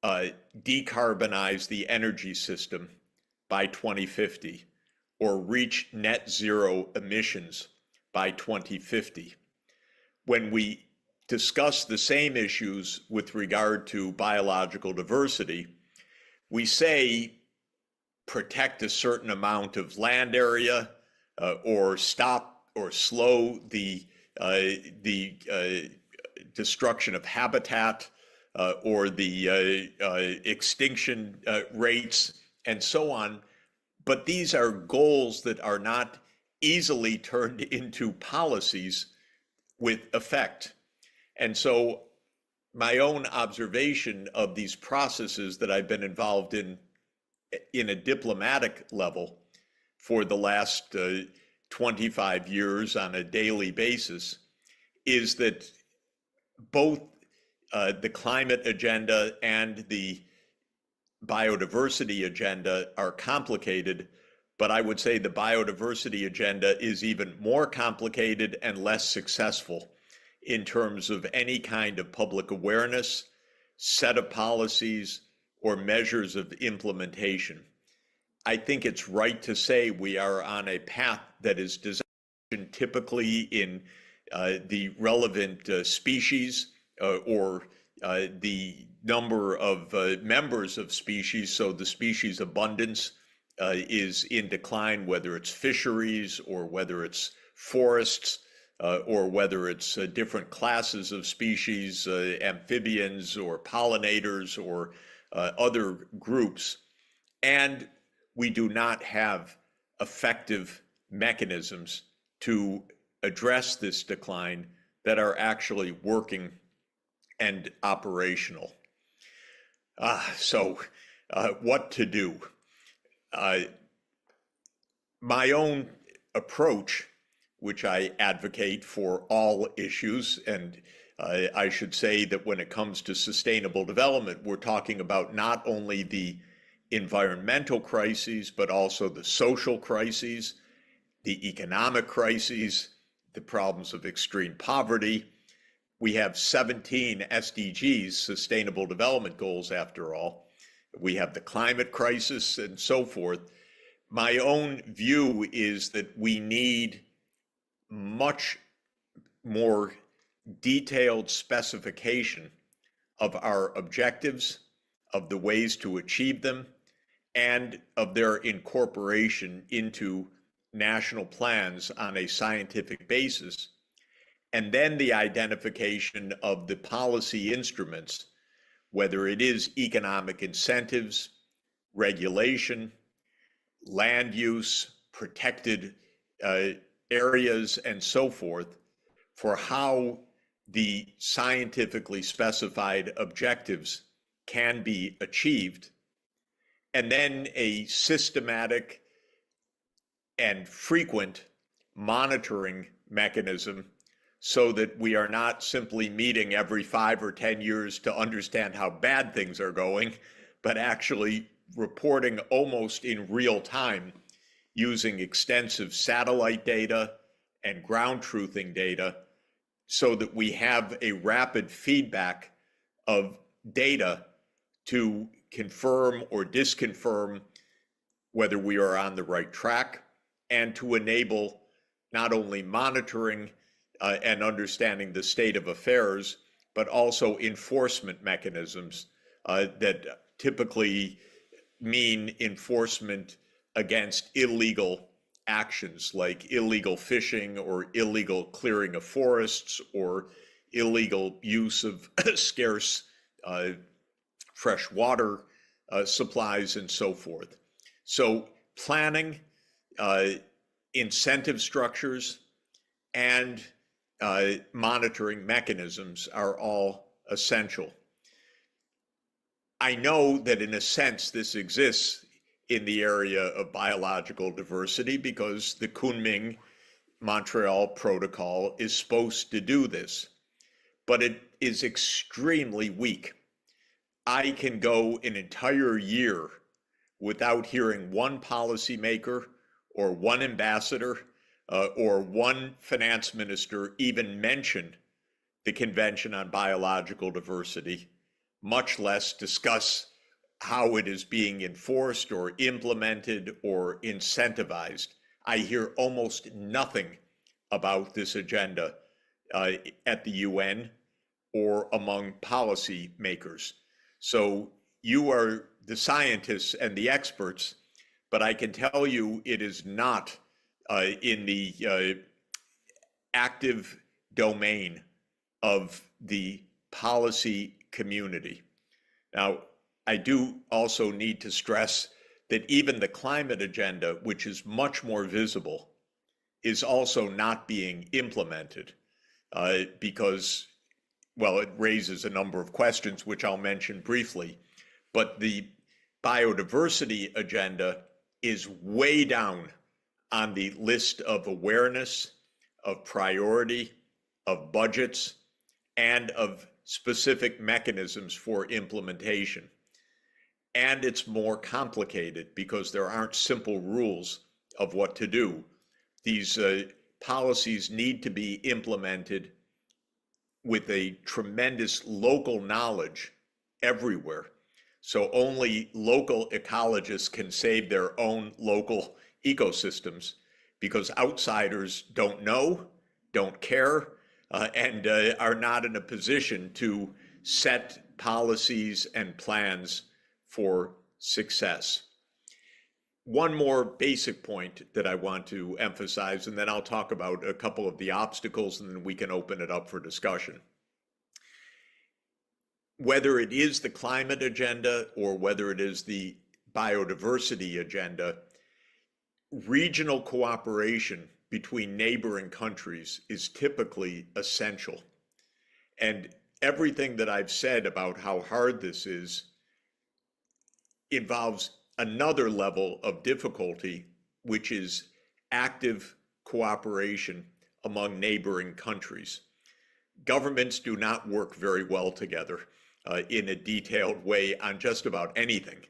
decarbonize the energy system by 2050, or reach net zero emissions by 2050. When we discuss the same issues with regard to biological diversity, we say protect a certain amount of land area, or stop or slow the destruction of habitat, or the extinction rates, and so on. But these are goals that are not easily turned into policies with effect. And so my own observation of these processes that I've been involved in a diplomatic level for the last 25 years on a daily basis is that both the climate agenda and the biodiversity agenda are complicated, but I would say the biodiversity agenda is even more complicated and less successful in terms of any kind of public awareness, set of policies, or measures of implementation. I think it's right to say we are on a path that is designed typically in the relevant species or the number of members of species, so the species abundance is in decline, whether it's fisheries or whether it's forests or whether it's different classes of species, amphibians or pollinators or other groups. And we do not have effective mechanisms to address this decline that are actually working and operational. So what to do? My own approach, which I advocate for all issues, and I should say that when it comes to sustainable development, we're talking about not only the environmental crises, but also the social crises, the economic crises, the problems of extreme poverty. We have 17 SDGs, Sustainable Development Goals, after all. We have the climate crisis and so forth. My own view is that we need much more detailed specification of our objectives, of the ways to achieve them, and of their incorporation into national plans on a scientific basis. And then the identification of the policy instruments, whether it is economic incentives, regulation, land use, protected areas, and so forth, for how the scientifically specified objectives can be achieved, and then a systematic and frequent monitoring mechanism so that we are not simply meeting every 5 or 10 years to understand how bad things are going, but actually reporting almost in real time using extensive satellite data and ground truthing data so that we have a rapid feedback of data to confirm or disconfirm whether we are on the right track, and to enable not only monitoring and understanding the state of affairs, but also enforcement mechanisms that typically mean enforcement against illegal actions like illegal fishing or illegal clearing of forests or illegal use of scarce fresh water supplies and so forth. So planning, incentive structures, and monitoring mechanisms are all essential. I know that in a sense this exists in the area of biological diversity because the Kunming-Montreal Protocol is supposed to do this, but it is extremely weak. I can go an entire year without hearing one policymaker or one ambassador or one finance minister even mention the Convention on Biological Diversity, much less discuss how it is being enforced or implemented or incentivized. I hear almost nothing about this agenda at the UN or among policy makers. So you are the scientists and the experts, but I can tell you it is not in the active domain of the policy community. Now, I do also need to stress that even the climate agenda, which is much more visible, is also not being implemented because, well, it raises a number of questions, which I'll mention briefly. But the biodiversity agenda is way down on the list of awareness, of priority, of budgets, and of specific mechanisms for implementation. And it's more complicated because there aren't simple rules of what to do. These policies need to be implemented with a tremendous local knowledge everywhere. So only local ecologists can save their own local ecosystems because outsiders don't know, don't care, and are not in a position to set policies and plans for success. One more basic point that I want to emphasize, and then I'll talk about a couple of the obstacles, and then we can open it up for discussion. Whether it is the climate agenda or whether it is the biodiversity agenda, regional cooperation between neighboring countries is typically essential. And everything that I've said about how hard this is involves another level of difficulty, which is active cooperation among neighboring countries. Governments do not work very well together in a detailed way on just about anything.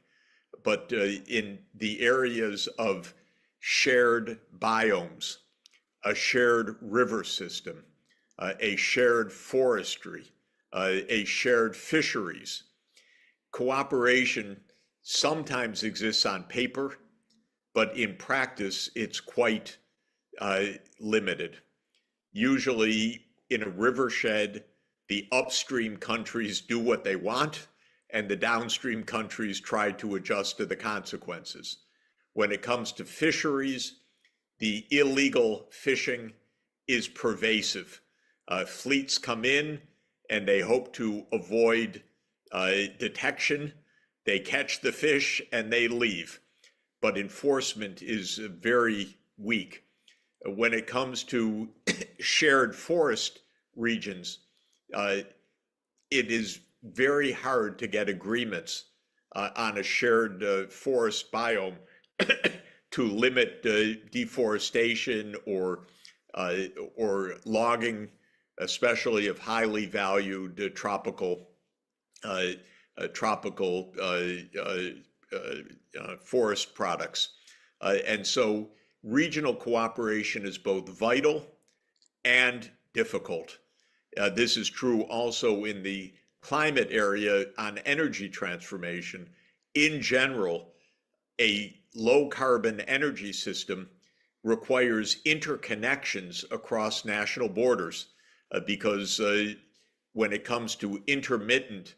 But in the areas of shared biomes, a shared river system, a shared forestry, a shared fisheries, cooperation sometimes exists on paper, but in practice, it's quite limited. Usually in a rivershed, the upstream countries do what they want, and the downstream countries try to adjust to the consequences. When it comes to fisheries, the illegal fishing is pervasive. Fleets come in and they hope to avoid detection. They catch the fish and they leave. But enforcement is very weak. When it comes to shared forest regions, it is very hard to get agreements on a shared forest biome to limit deforestation or logging, especially of highly valued tropical forest products. And so regional cooperation is both vital and difficult. This is true also in the climate area on energy transformation. In general, a low carbon energy system requires interconnections across national borders because when it comes to intermittent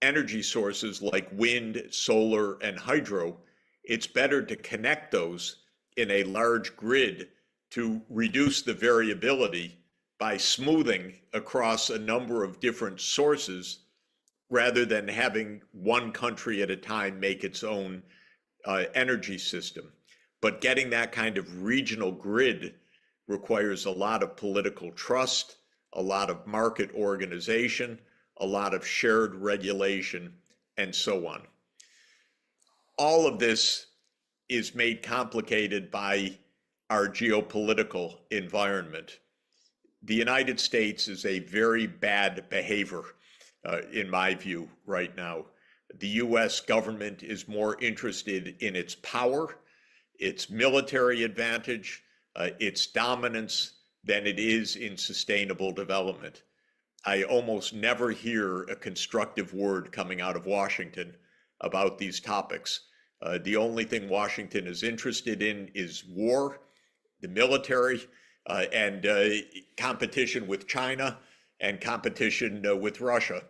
energy sources like wind, solar, and hydro, it's better to connect those in a large grid to reduce the variability by smoothing across a number of different sources rather than having one country at a time make its own energy system. But getting that kind of regional grid requires a lot of political trust, a lot of market organization, a lot of shared regulation, and so on. All of this is made complicated by our geopolitical environment. The United States is a very bad behavior, in my view, right now. The US government is more interested in its power, its military advantage, its dominance, than it is in sustainable development. I almost never hear a constructive word coming out of Washington about these topics. The only thing Washington is interested in is war, the military, and competition with China and competition with Russia.